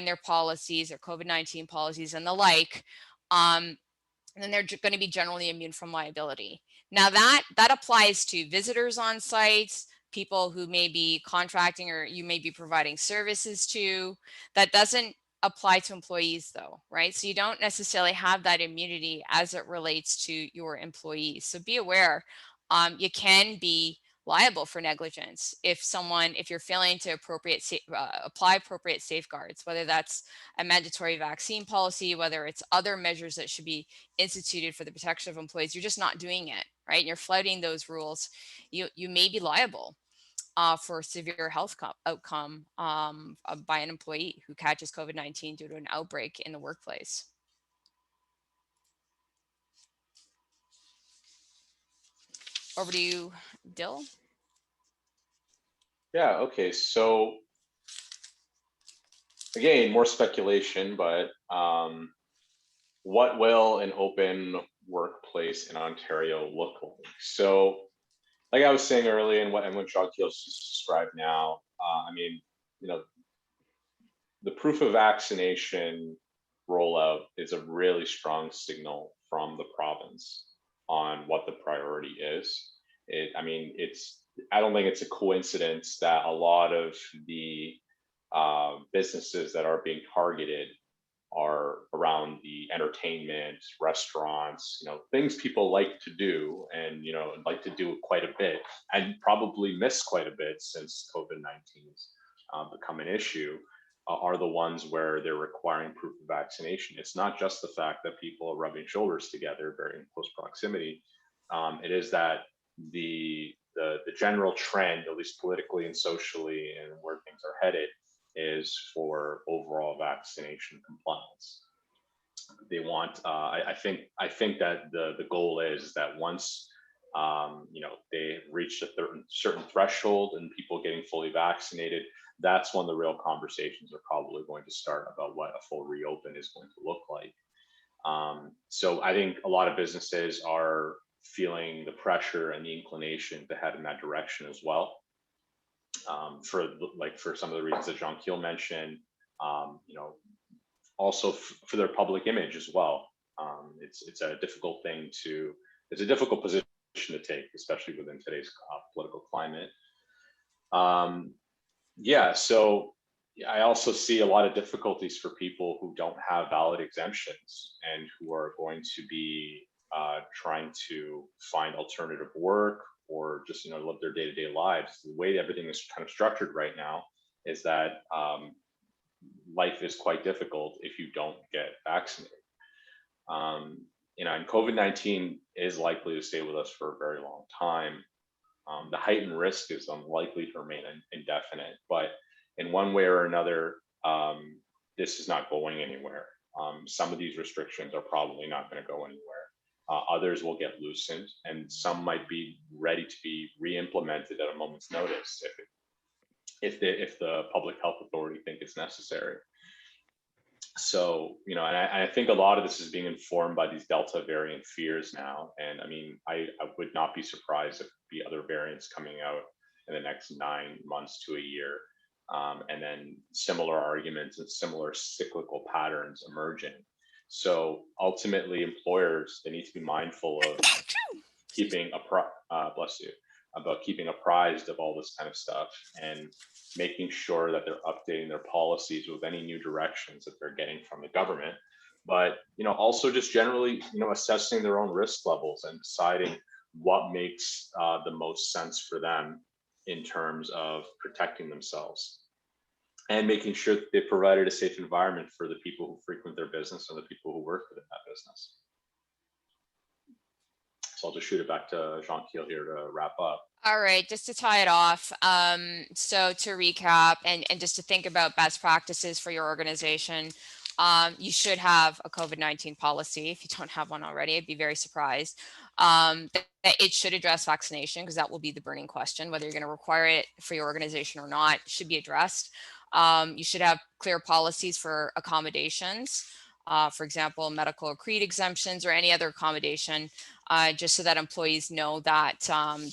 their policies, their COVID-19 policies and the like, then they're going to be generally immune from liability. Now that applies to visitors on sites, people who may be contracting or you may be providing services to. That doesn't apply to employees though, right? So you don't necessarily have that immunity as it relates to your employees. So be aware, you can be liable for negligence if you're failing to apply appropriate safeguards, whether that's a mandatory vaccine policy, whether it's other measures that should be instituted for the protection of employees. You're just not doing it, right? And you're flouting those rules. You may be liable for severe health outcome by an employee who catches COVID-19 due to an outbreak in the workplace. Over to you, Dill. Yeah, okay, so again, more speculation, but what will an open workplace in Ontario look like? So, like I was saying earlier, and what Jean-Keel's just described now, I mean, the proof of vaccination rollout is a really strong signal from the province on what the priority is. I don't think it's a coincidence that a lot of the businesses that are being targeted are around the entertainment, restaurants, things people like to do and, like to do quite a bit and probably miss quite a bit since COVID-19's become an issue, are the ones where they're requiring proof of vaccination. It's not just the fact that people are rubbing shoulders together very in close proximity. It is that the general trend, at least politically and socially, and where things are headed, is for overall vaccination compliance. They want, I think that the goal is that once they reach a certain threshold and people getting fully vaccinated, that's when the real conversations are probably going to start about what a full reopen is going to look like. So I think a lot of businesses are feeling the pressure and the inclination to head in that direction as well. For some of the reasons that Jean-Keel mentioned, also for their public image as well. It's a difficult position to take, especially within today's political climate. So I also see a lot of difficulties for people who don't have valid exemptions and who are going to be trying to find alternative work or just live their day-to-day lives. The way everything is kind of structured right now is that life is quite difficult if you don't get vaccinated. And COVID-19 is likely to stay with us for a very long time. The heightened risk is unlikely to remain indefinite, but in one way or another, this is not going anywhere. Some of these restrictions are probably not going to go anywhere. Others will get loosened, and some might be ready to be re-implemented at a moment's notice if the public health authority think it's necessary. So, and I think a lot of this is being informed by these Delta variant fears now. And I mean, I would not be surprised if the other variants coming out in the next 9 months to a year, and then similar arguments and similar cyclical patterns emerging. So ultimately, employers, they need to be mindful of keeping keeping apprised of all this kind of stuff and making sure that they're updating their policies with any new directions that they're getting from the government. But also just generally, assessing their own risk levels and deciding what makes the most sense for them in terms of protecting themselves. and making sure that they provided a safe environment for the people who frequent their business and the people who work within that business. So I'll just shoot it back to Jean-Kiel here to wrap up. All right, just to tie it off. So to recap and just to think about best practices for your organization, you should have a COVID-19 policy. If you don't have one already, I'd be very surprised. That it should address vaccination, because that will be the burning question. Whether you're going to require it for your organization or not should be addressed. You should have clear policies for accommodations. For example, medical or creed exemptions or any other accommodation, just so that employees know that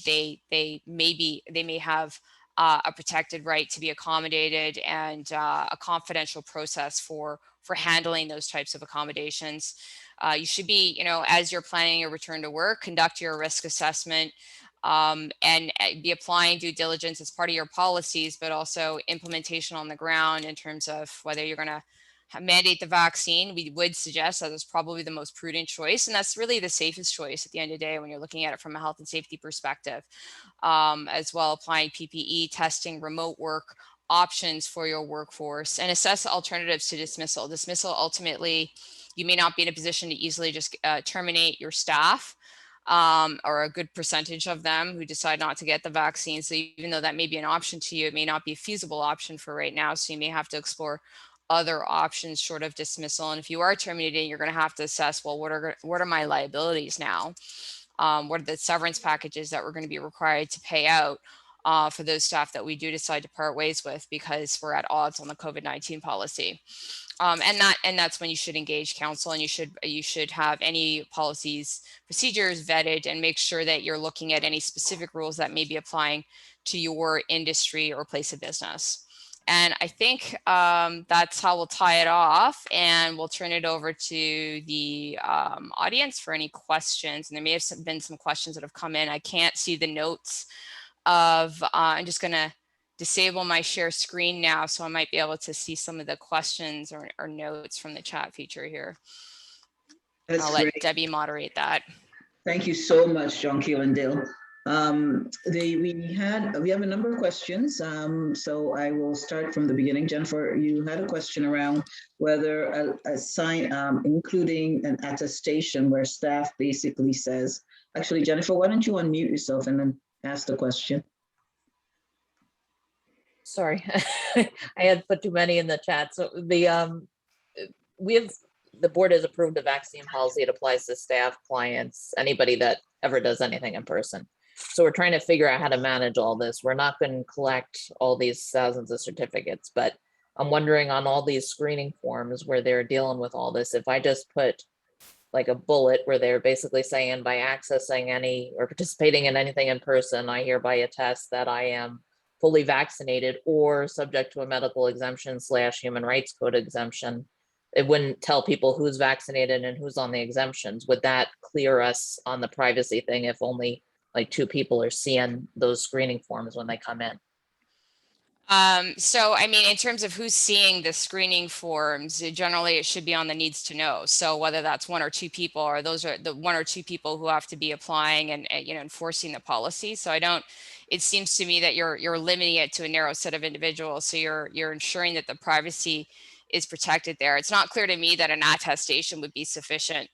they may have a protected right to be accommodated, and a confidential process for handling those types of accommodations. You should be, as you're planning your return to work, conduct your risk assessment, and be applying due diligence as part of your policies, but also implementation on the ground in terms of whether you're going to mandate the vaccine. We would suggest that is probably the most prudent choice, and that's really the safest choice at the end of the day when you're looking at it from a health and safety perspective. As well, applying PPE, testing, remote work options for your workforce, and assess alternatives to dismissal. Dismissal, ultimately, you may not be in a position to easily just terminate your staff, or a good percentage of them who decide not to get the vaccine. So even though that may be an option to you, it may not be a feasible option for right now. So you may have to explore other options short of dismissal. And if you are terminating, you're going to have to assess, well, what are my liabilities now? What are the severance packages that we're going to be required to pay out for those staff that we do decide to part ways with because we're at odds on the COVID-19 policy? And that's when you should engage counsel, and you should have any policies, procedures vetted, and make sure that you're looking at any specific rules that may be applying to your industry or place of business. And I think that's how we'll tie it off, and we'll turn it over to the audience for any questions. And there may have been some questions that have come in. I can't see the notes of, I'm just gonna disable my share screen now, so I might be able to see some of the questions or notes from the chat feature here. I'll let Debbie moderate that. Thank you so much, Jean-Kiel and Dale. We have a number of questions, so I will start from the beginning. Jennifer, you had a question around whether a sign, including an attestation where staff basically says, actually, Jennifer, why don't you unmute yourself and then ask the question? Sorry, I had put too many in the chat. So the board has approved a vaccine policy. It applies to staff, clients, anybody that ever does anything in person. So we're trying to figure out how to manage all this. We're not going to collect all these thousands of certificates, but I'm wondering on all these screening forms where they're dealing with all this, if I just put like a bullet where they're basically saying by accessing any or participating in anything in person, I hereby attest that I am fully vaccinated or subject to a medical exemption / human rights code exemption, it wouldn't tell people who's vaccinated and who's on the exemptions. Would that clear us on the privacy thing if only like 2 people are seeing those screening forms when they come in? So, I mean, in terms of who's seeing the screening forms, generally it should be on the needs to know. So whether that's 1 or 2 people, or those are the 1 or 2 people who have to be applying and enforcing the policy. So it seems to me that you're limiting it to a narrow set of individuals. So you're ensuring that the privacy is protected there. It's not clear to me that an attestation would be sufficient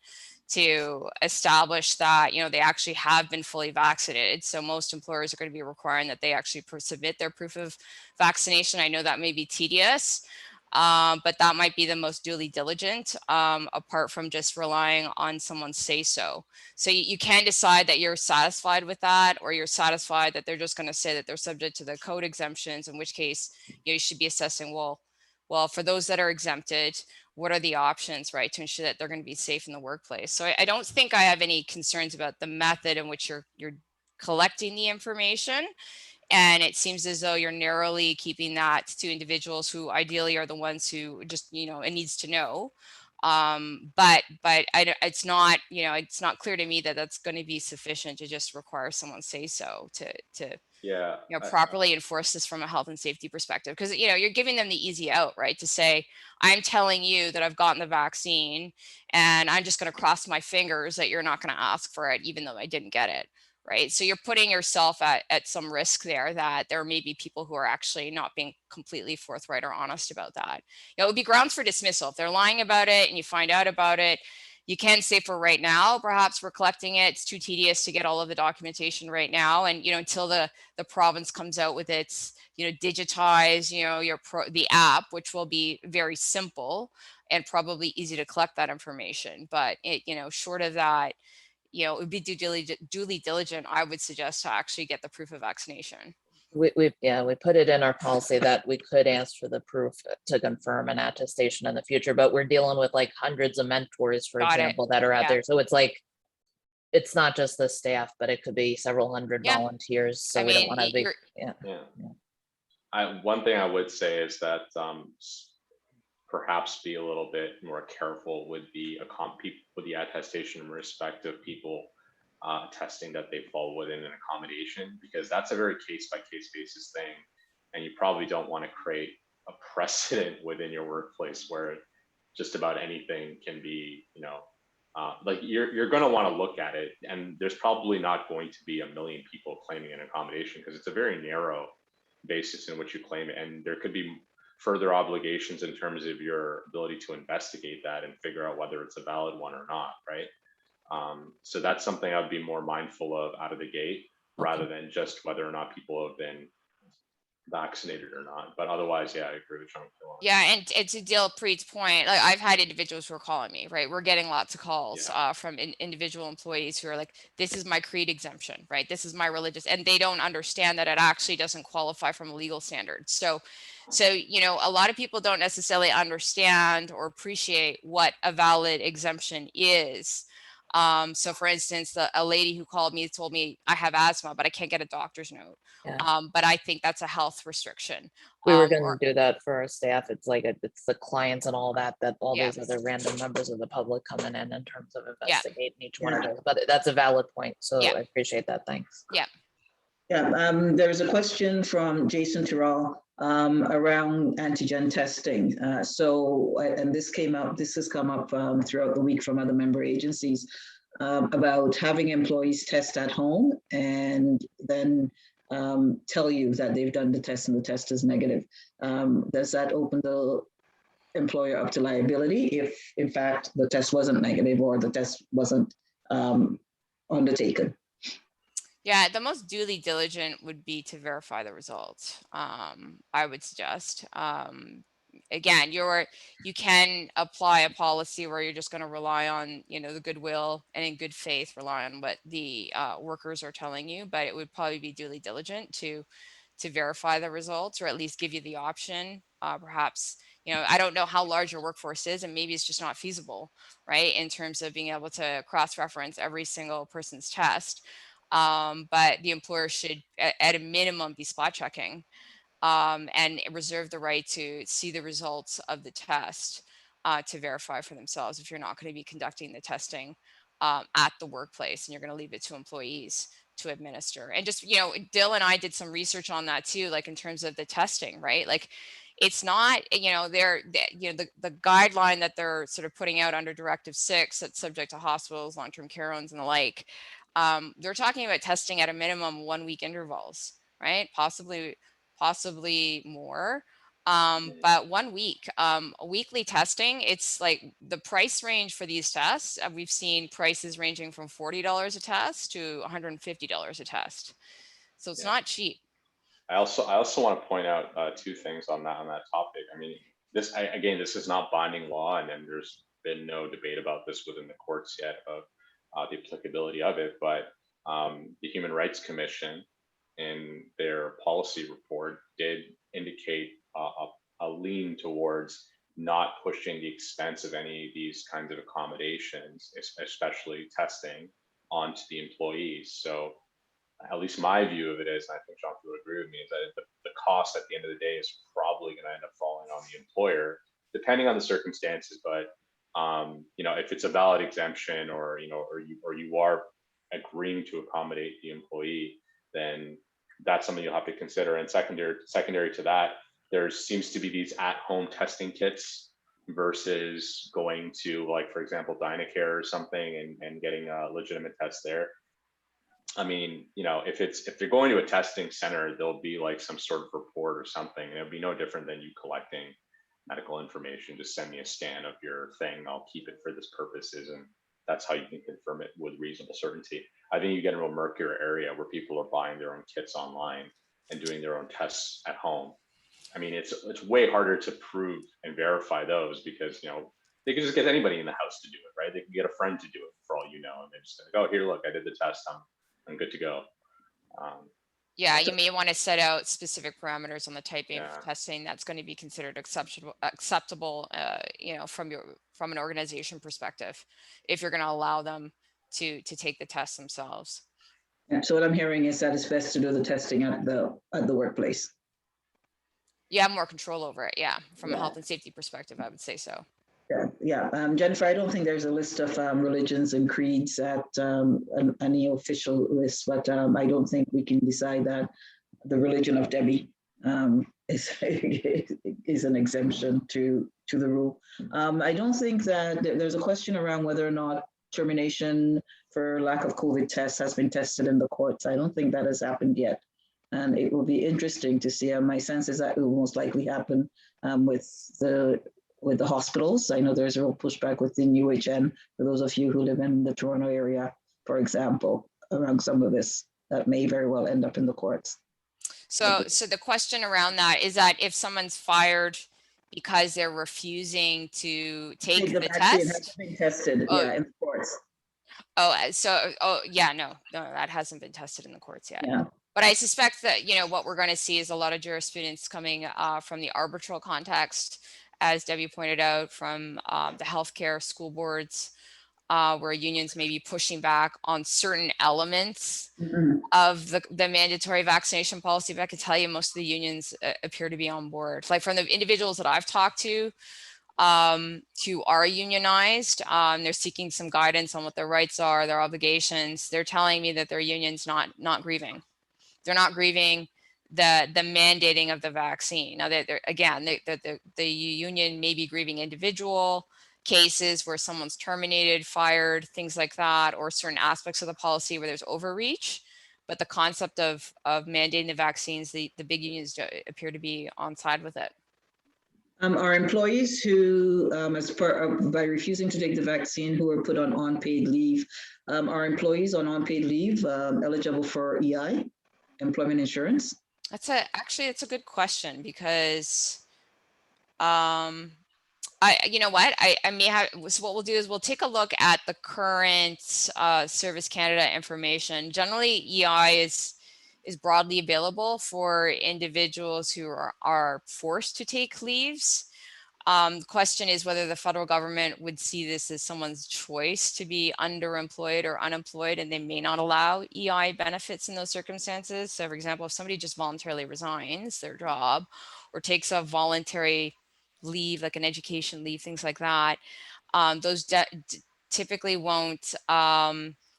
to establish that they actually have been fully vaccinated. So most employers are going to be requiring that they actually submit their proof of vaccination. I know that may be tedious, but that might be the most duly diligent, apart from just relying on someone's say so. So you can decide that you're satisfied with that, or you're satisfied that they're just going to say that they're subject to the code exemptions, in which case you should be assessing, well, for those that are exempted, what are the options, right, to ensure that they're going to be safe in the workplace. So I don't think I have any concerns about the method in which you're collecting the information. And it seems as though you're narrowly keeping that to individuals who ideally are the ones who just, it needs to know. But it's not, it's not clear to me that that's going to be sufficient to just require someone say so to properly enforce this from a health and safety perspective. Because, you're giving them the easy out, right? To say, I'm telling you that I've gotten the vaccine and I'm just going to cross my fingers that you're not going to ask for it, even though I didn't get it. right? So you're putting yourself at some risk there, that there may be people who are actually not being completely forthright or honest about that. It would be grounds for dismissal. If they're lying about it and you find out about it, you can say for right now, perhaps we're collecting it. It's too tedious to get all of the documentation right now. And, until the province comes out with its, digitize, the app, which will be very simple and probably easy to collect that information. But it, short of that, it would be duly diligent, I would suggest, to actually get the proof of vaccination. We put it in our policy that we could ask for the proof to confirm an attestation in the future, but we're dealing with like hundreds of mentors, for Got it. example, that are out Yeah. there. So it's like, it's not just the staff, but it could be several hundred Yeah. volunteers. So I we don't mean, want to be, you're- Yeah. One thing I would say is that perhaps be a little bit more careful with the attestation in respect of people testing that they fall within an accommodation, because that's a very case-by-case basis thing, and you probably don't want to create a precedent within your workplace where just about anything can be, like you're going to want to look at it, and there's probably not going to be a million people claiming an accommodation, because it's a very narrow basis in which you claim it, and there could be further obligations in terms of your ability to investigate that and figure out whether it's a valid one or not, right? So that's something I'd be more mindful of out of the gate, rather than just whether or not people have been vaccinated or not. But otherwise, yeah, I agree with John. Yeah, and to deal Preet's point, like I've had individuals who are calling me, right? We're getting lots of calls from individual employees who are like, this is my creed exemption, right? This is my religious, and they don't understand that it actually doesn't qualify from a legal standard. So, a lot of people don't necessarily understand or appreciate what a valid exemption is. So for instance, a lady who called me told me, I have asthma, but I can't get a doctor's note. Yeah. But I think that's a health restriction. we were going to do that for our staff. It's like, it's the clients and all that all Yeah. these other random members of the public coming in terms of Yeah. investigating each one of those. But that's a valid point. So Yeah. I appreciate that. Thanks. Yeah. Yeah, there's a question from Jason Terrell around antigen testing. And this has come up throughout the week from other member agencies about having employees test at home and then tell you that they've done the test and the test is negative. Does that open the employer up to liability if, in fact, the test wasn't negative or the test wasn't undertaken? Yeah, the most duly diligent would be to verify the results. I would suggest. Again, you can apply a policy where you're just going to rely on, the goodwill and in good faith rely on what the workers are telling you, but it would probably be duly diligent to verify the results, or at least give you the option. Perhaps, I don't know how large your workforce is, and maybe it's just not feasible, right, in terms of being able to cross-reference every single person's test. But the employer should, at a minimum, be spot checking and reserve the right to see the results of the test to verify for themselves if you're not going to be conducting the testing at the workplace and you're going to leave it to employees to administer. And just, Dill and I did some research on that too, like in terms of the testing, right? Like it's not, the guideline that they're sort of putting out under Directive 6 that's subject to hospitals, long-term care homes and the like. They're talking about testing at a minimum 1 week intervals, right? Possibly more. But 1 week, weekly testing, it's like the price range for these tests. We've seen prices ranging from $40 a test to $150 a test. So it's not cheap. I also want to point out two things on that topic. I mean, this is not binding law, and there's been no debate about this within the courts yet of the applicability of it. But the Human Rights Commission, in their policy report, did indicate a lean towards not pushing the expense of any of these kinds of accommodations, especially testing, onto the employees. So at least my view of it is, and I think John would agree with me, is that the cost at the end of the day is probably going to end up falling on the employer, depending on the circumstances. But if it's a valid exemption, or you are agreeing to accommodate the employee, then that's something you'll have to consider. And secondary to that, there seems to be these at-home testing kits versus going to, like, for example, Daycare or something and getting a legitimate test there. I mean, you know, if they're going to a testing center, there'll be like some sort of report or something. It'll be no different than you collecting medical information. Just send me a scan of your thing. I'll keep it for this purposes, and that's how you can confirm it with reasonable certainty. I think you get into a murkier area where people are buying their own kits online and doing their own tests at home. I mean, it's way harder to prove and verify those because, you know, they can just get anybody in the house to do it, right? They can get a friend to do it for all you know, and they're just gonna go, here, look, I did the test. I'm good to go. Yeah, you may want to set out specific parameters on the type Yeah. of testing that's going to be considered acceptable, you know, from an organization perspective, if you're going to allow them to take the test themselves. Yeah, so what I'm hearing is that it's best to do the testing at the workplace. You have more control over it. Yeah, from a Yeah. health and safety perspective, I would say so. Yeah. Jennifer, I don't think there's a list of religions and creeds at any official list, but I don't think we can decide that the religion of Debbie is an exemption to the rule. I don't think that there's a question around whether or not termination for lack of COVID tests has been tested in the courts. I don't think that has happened yet. And it will be interesting to see. My sense is that it will most likely happen with the hospitals. I know there's a real pushback within UHN for those of you who live in the Toronto area, for example, around some of this that may very well end up in the courts. So the question around that is that if someone's fired because they're refusing to take the vaccine test, hasn't been tested, Oh. yeah, in the courts. Yeah, no, that hasn't been tested in the courts yet. Yeah. But I suspect that, you know, what we're going to see is a lot of jurisprudence coming from the arbitral context, as Debbie pointed out, from the healthcare school boards, where unions may be pushing back on certain elements of the mandatory vaccination policy. But I can tell you most of the unions appear to be on board. Like from the individuals that I've talked to who are unionized, they're seeking some guidance on what their rights are, their obligations. They're telling me that their union's not grieving. They're not grieving the mandating of the vaccine. Now, the union may be grieving individual cases where someone's terminated, fired, things like that, or certain aspects of the policy where there's overreach. But the concept of mandating the vaccines, the big unions appear to be on side with it. Are employees who, by refusing to take the vaccine, who are put on unpaid leave, are employees on unpaid leave eligible for EI, employment insurance? Actually, it's a good question because, you know what, I may have, so what we'll do is we'll take a look at the current Service Canada information. Generally, EI is broadly available for individuals who are forced to take leaves. The question is whether the federal government would see this as someone's choice to be underemployed or unemployed, and they may not allow EI benefits in those circumstances. So for example, if somebody just voluntarily resigns their job or takes a voluntary leave, like an education leave, things like that, those typically won't,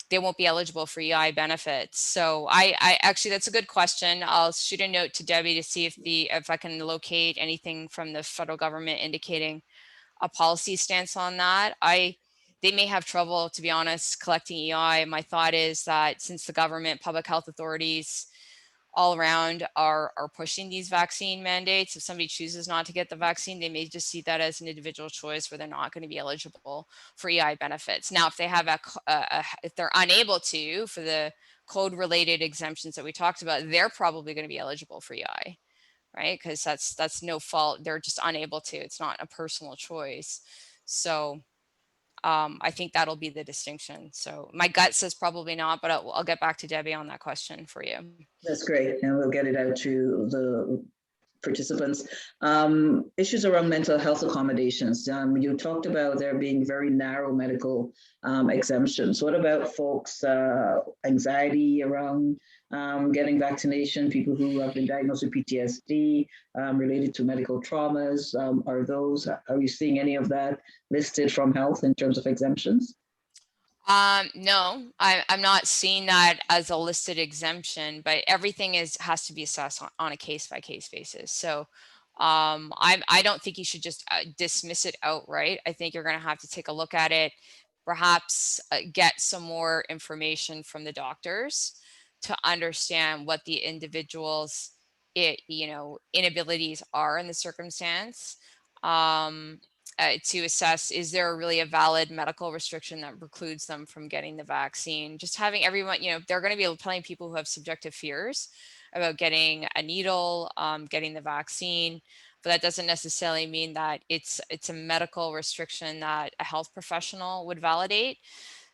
they won't be eligible for EI benefits. So I actually, that's a good question. I'll shoot a note to Debbie to see if I can locate anything from the federal government indicating a policy stance on that. They may have trouble, to be honest, collecting EI. My thought is that since the government, public health authorities all around are pushing these vaccine mandates, if somebody chooses not to get the vaccine, they may just see that as an individual choice where they're not going to be eligible for EI benefits. Now, if they have if they're unable to, for the code related exemptions that we talked about, they're probably going to be eligible for EI, right? Because that's no fault. They're just unable to. It's not a personal choice. So I think that'll be the distinction. So my gut says probably not, but I'll get back to Debbie on that question for you. That's great, and we'll get it out to the participants. Issues around mental health accommodations. You talked about there being very narrow medical exemptions. What about folks' anxiety around getting vaccination, people who have been diagnosed with PTSD related to medical traumas? Are you seeing any of that listed from health in terms of exemptions? No, I'm not seeing that as a listed exemption, but everything has to be assessed on a case by case basis. So I don't think you should just dismiss it outright. I think you're going to have to take a look at it, perhaps get some more information from the doctors to understand what the individual's inabilities are in the circumstance, to assess, is there really a valid medical restriction that precludes them from getting the vaccine? Just having everyone, there are going to be plenty of people who have subjective fears about getting a needle, getting the vaccine, but that doesn't necessarily mean that it's a medical restriction that a health professional would validate.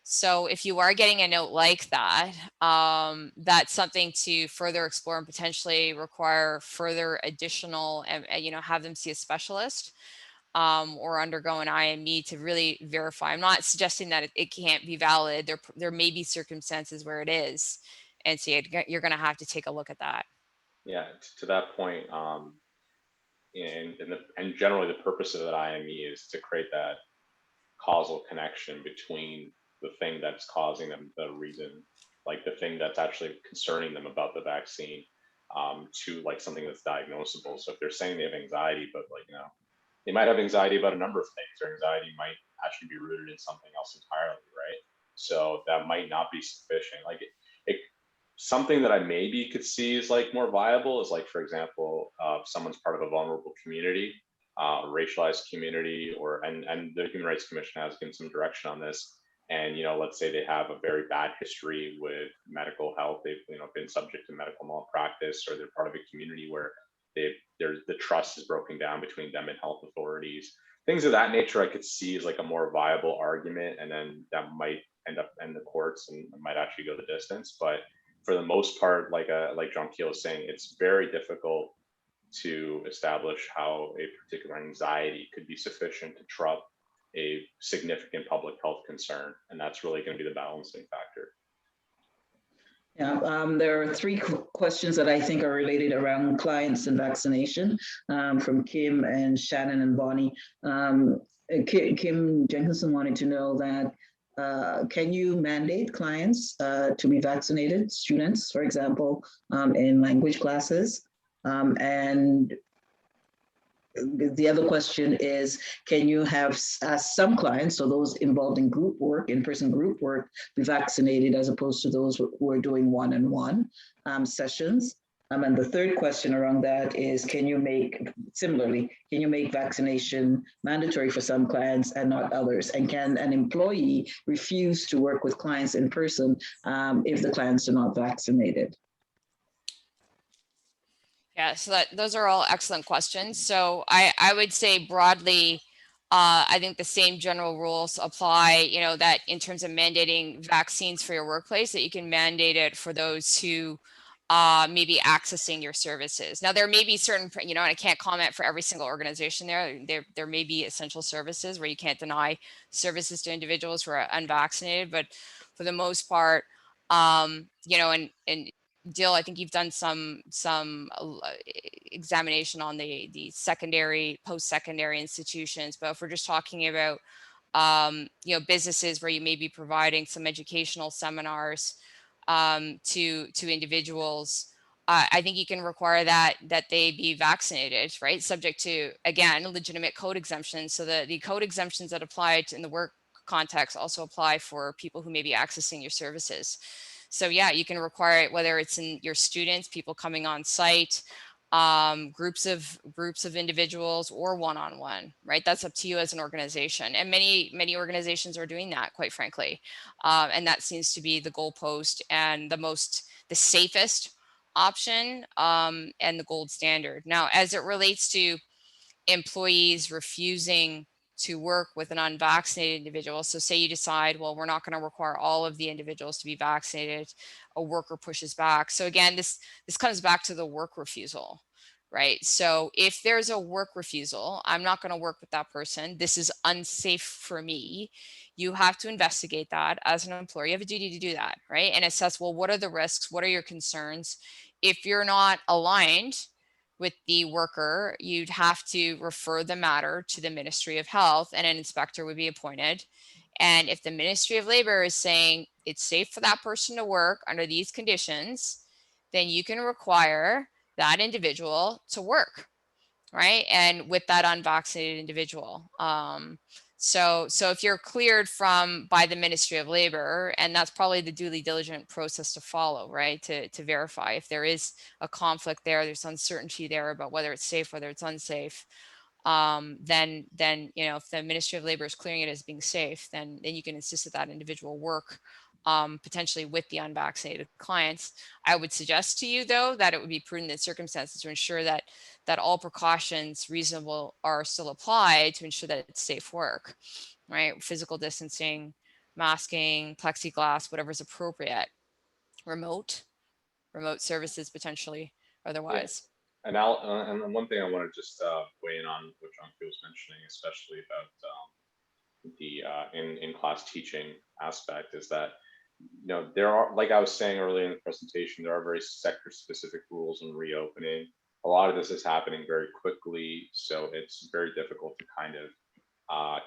So if you are getting a note like that, that's something to further explore and potentially require further additional, have them see a specialist, or undergo an IME to really verify. I'm not suggesting that it can't be valid. There may be circumstances where it is, and so you're going to have to take a look at that. Yeah, to that point, and generally the purpose of that IME is to create that causal connection between the thing that's causing them the reason, like the thing that's actually concerning them about the vaccine, to like something that's diagnosable. So if they're saying they have anxiety, but they might have anxiety about a number of things. Their anxiety might actually be rooted in something else entirely, right? So that might not be sufficient. Like something that I maybe could see is like more viable is like, for example, someone's part of a vulnerable community, racialized community, and the Human Rights Commission has given some direction on this. And let's say they have a very bad history with medical health. They've been subject to medical malpractice, or they're part of a community where the trust is broken down between them and health authorities. Things of that nature I could see as like a more viable argument, and then that might end up in the courts and might actually go the distance. But for the most part, like John Keel is saying, it's very difficult to establish how a particular anxiety could be sufficient to trump a significant public health concern. And that's really going to be the balancing factor. Yeah, there are three questions that I think are related around clients and vaccination, from Kim and Shannon and Bonnie. Kim Jenkinson wanted to know that, can you mandate clients to be vaccinated, students, for example, in language classes? And the other question is, can you have some clients, so those involved in group work, in-person group work, be vaccinated as opposed to those who are doing one-on-one sessions? And the third question around that is, can you make vaccination mandatory for some clients and not others? And can an employee refuse to work with clients in person if the clients are not vaccinated? Yeah, so those are all excellent questions. So I would say broadly, I think the same general rules apply, that in terms of mandating vaccines for your workplace, that you can mandate it for those who may be accessing your services. Now, there may be certain, and I can't comment for every single organization there may be essential services where you can't deny services to individuals who are unvaccinated, but for the most part, and Dill, I think you've done some examination on the secondary, post-secondary institutions, but if we're just talking about businesses where you may be providing some educational seminars to individuals, I think you can require that they be vaccinated, right? Subject to, again, legitimate code exemptions. So the code exemptions that apply in the work context also apply for people who may be accessing your services. So yeah, you can require it, whether it's in your students, people coming on site, groups of individuals, or one-on-one, right? That's up to you as an organization. And many organizations are doing that, quite frankly. And that seems to be the goalpost and the safest option, and the gold standard. Now, as it relates to employees refusing to work with an unvaccinated individual. So say you decide, well, we're not going to require all of the individuals to be vaccinated, a worker pushes back. So again, this comes back to the work refusal, right? So if there's a work refusal, I'm not going to work with that person, this is unsafe for me, you have to investigate that as an employer. You have a duty to do that, right? And assess, well, what are the risks? What are your concerns? If you're not aligned with the worker, you'd have to refer the matter to the Ministry of Health, and an inspector would be appointed. And if the Ministry of Labor is saying it's safe for that person to work under these conditions, then you can require that individual to work, right? And with that unvaccinated individual. So if you're cleared by the Ministry of Labor, and that's probably the duly diligent process to follow, right? To verify if there is a conflict there, there's uncertainty there about whether it's safe, whether it's unsafe. Then if the Ministry of Labor is clearing it as being safe, then you can insist that individual work potentially with the unvaccinated clients. I would suggest to you, though, that it would be prudent in circumstances to ensure that all precautions reasonable are still applied to ensure that it's safe work, right? Physical distancing, masking, plexiglass, whatever is appropriate, remote services potentially otherwise. And one thing I want to just weigh in on what John was mentioning, especially about the in-class teaching aspect, is that there are, like I was saying earlier in the presentation, there are very sector-specific rules on reopening. A lot of this is happening very quickly, so it's very difficult to kind of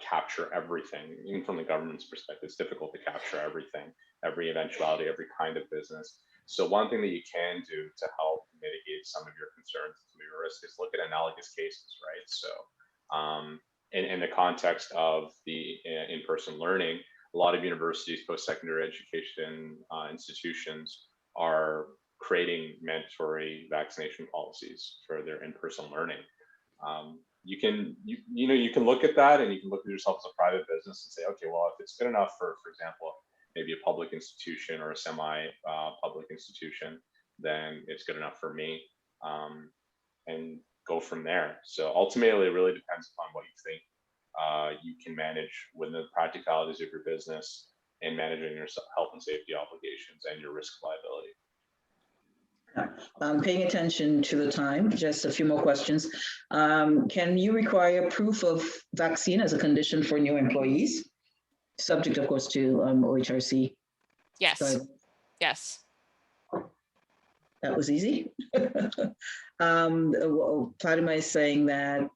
capture everything. Even from the government's perspective, it's difficult to capture everything, every eventuality, every kind of business. So one thing that you can do to help mitigate some of your concerns, some of your risk, is look at analogous cases, right? So in the context of the in-person learning, a lot of universities, post-secondary education institutions are creating mandatory vaccination policies for their in-person learning. You can look at that, and you can look at yourself as a private business and say, okay, well, if it's good enough for example, maybe a public institution or a semi-public institution, then it's good enough for me, and go from there. So ultimately, it really depends upon what you think you can manage within the practicalities of your business and managing your health and safety obligations and your risk liability. Paying attention to the time, just a few more questions. Can you require proof of vaccine as a condition for new employees? Subject, of course, to OHRC. Yes. So yes. That was easy. Fatima is saying that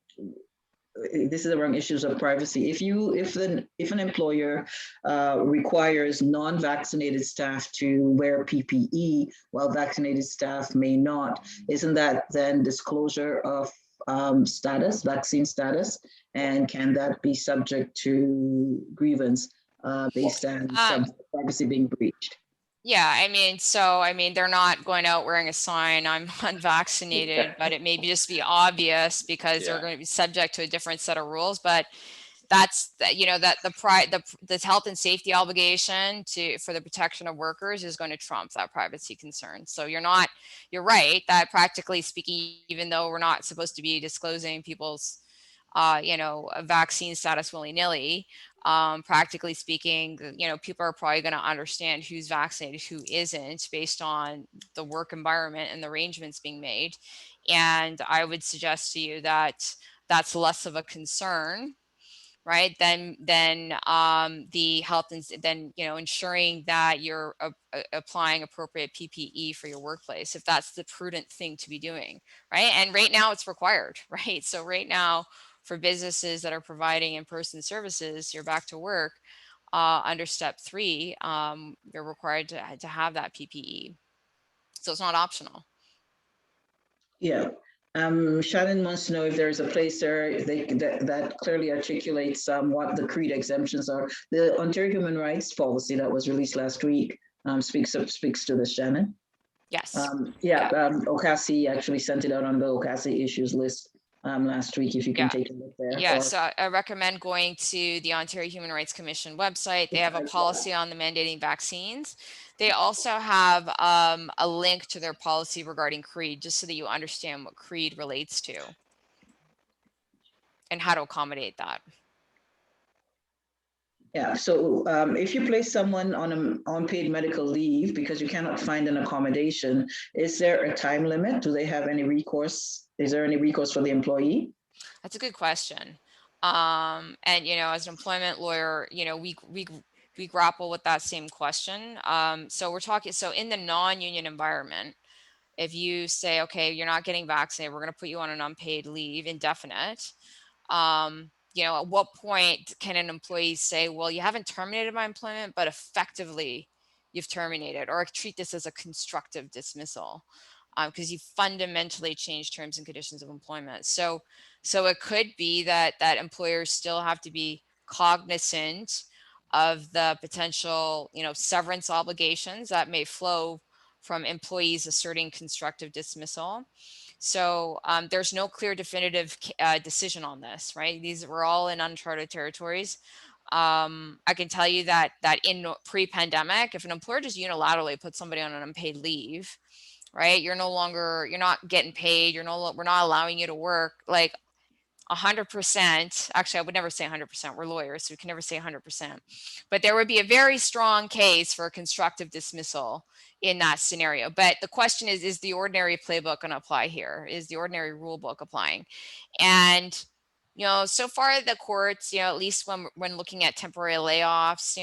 this is around issues of privacy. If an employer requires non-vaccinated staff to wear PPE while vaccinated staff may not, isn't that then disclosure of vaccine status? And can that be subject to grievance based on some privacy being breached? Yeah, I mean, they're not going out wearing a sign, I'm unvaccinated, but it may just be obvious because they're going to be subject to a different set of rules. But that's, that the health and safety obligation for the protection of workers is going to trump that privacy concern. So you're right that practically speaking, even though we're not supposed to be disclosing people's vaccine status willy-nilly, practically speaking, people are probably going to understand who's vaccinated, who isn't, based on the work environment and the arrangements being made. And I would suggest to you that that's less of a concern, right? Than the health and then ensuring that you're applying appropriate PPE for your workplace, if that's the prudent thing to be doing, right? And right now it's required, right? So right now, for businesses that are providing in-person services, you're back to work under step 3, you're required to have that PPE. So it's not optional. Yeah. Shannon wants to know if there's a place there that clearly articulates what the CREED exemptions are. The Ontario Human Rights Policy that was released last week speaks to this, Shannon. Yes. OCASI actually sent it out on the OCASI issues list last week, if you can take a look there. Yeah, so I recommend going to the Ontario Human Rights Commission website. They have a policy on the mandating vaccines. They also have a link to their policy regarding CREED, just so that you understand what CREED relates to and how to accommodate that. Yeah, so if you place someone on unpaid medical leave because you cannot find an accommodation, is there a time limit? Do they have any recourse? Is there any recourse for the employee? That's a good question. And as an employment lawyer, we grapple with that same question. So in the non-union environment, if you say, okay, you're not getting vaccinated, we're going to put you on an unpaid leave, indefinite. At what point can an employee say, well, you haven't terminated my employment, but effectively you've terminated, or treat this as a constructive dismissal because you fundamentally changed terms and conditions of employment. So it could be that employers still have to be cognizant of the potential, severance obligations that may flow from employees asserting constructive dismissal. So there's no clear definitive decision on this, right? These were all in uncharted territories. I can tell you that in pre-pandemic, if an employer just unilaterally puts somebody on an unpaid leave, right, you're not getting paid, we're not allowing you to work, like 100%. Actually, I would never say 100%. We're lawyers, so we can never say 100%. But there would be a very strong case for constructive dismissal in that scenario. But the question is the ordinary playbook going to apply here? Is the ordinary rule book applying? And so far the courts, at least when looking at temporary layoffs,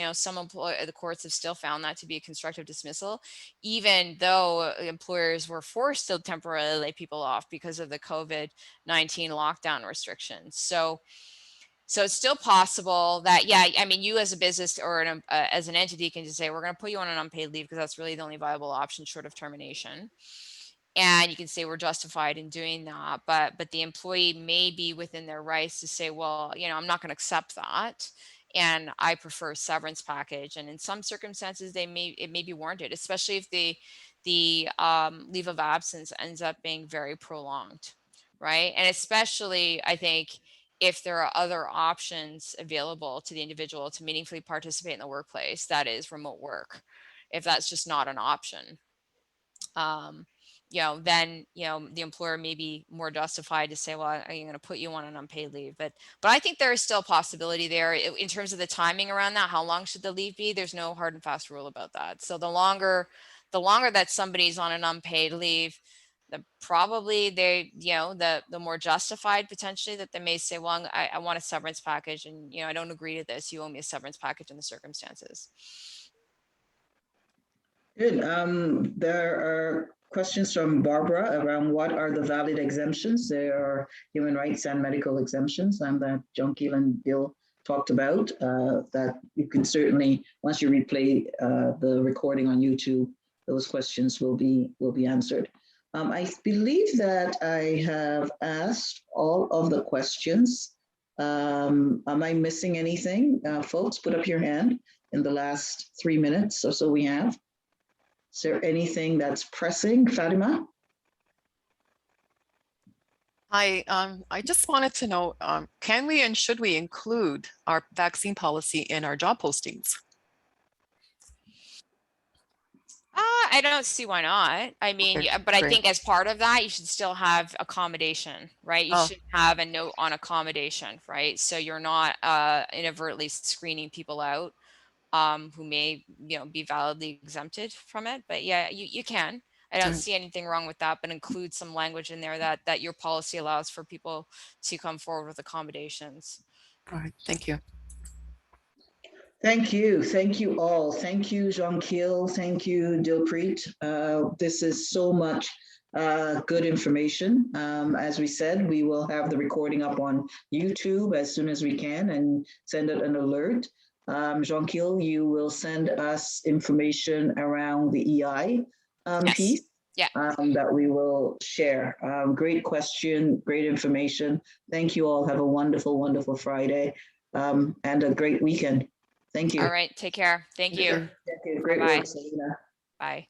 the courts have still found that to be a constructive dismissal, even though employers were forced to temporarily lay people off because of the COVID-19 lockdown restrictions. So it's still possible that, you as a business or as an entity can just say, we're going to put you on an unpaid leave because that's really the only viable option short of termination. And you can say we're justified in doing that, but the employee may be within their rights to say, well, I'm not going to accept that, and I prefer a severance package. And in some circumstances, it may be warranted, especially if the leave of absence ends up being very prolonged, right? And especially, I think, if there are other options available to the individual to meaningfully participate in the workplace, that is remote work, if that's just not an option. Then the employer may be more justified to say, well, I'm going to put you on an unpaid leave. But I think there is still a possibility there in terms of the timing around that. How long should the leave be? There's no hard and fast rule about that. So the longer that somebody's on an unpaid leave, the more justified potentially that they may say, well, I want a severance package, and I don't agree to this. You owe me a severance package in the circumstances. Good. There are questions from Barbara around what are the valid exemptions. There are human rights and medical exemptions, and that John Keel and Bill talked about, that you can certainly, once you replay the recording on YouTube, those questions will be answered. I believe that I have asked all of the questions. Am I missing anything? Folks, put up your hand in the last 3 minutes or so we have. Is there anything that's pressing, Fatima? I just wanted to know, can we and should we include our vaccine policy in our job postings? I don't see why not. I mean, Okay, but I great. think as part of that, you should still have accommodation, right? You should have a note on accommodation, right? So you're not inadvertently screening people out who may, be validly exempted from it. But yeah, you can. I don't see anything wrong with that, but include some language in there that your policy allows for people to come forward with accommodations. All right, thank you. Thank you. Thank you all. Thank you, Jean Keel. Thank you, Dilpreet. This is so much good information. As we said, we will have the recording up on YouTube as soon as we can and send it an alert. Jean Keel, you will send us information around the EI piece. Yeah. That we will share. Great question, great information. Thank you all. Have a wonderful, wonderful Friday and a great weekend. Thank you. All right. Take care. Thank you. Thank you. Great Bye-bye. work, Selena. Bye.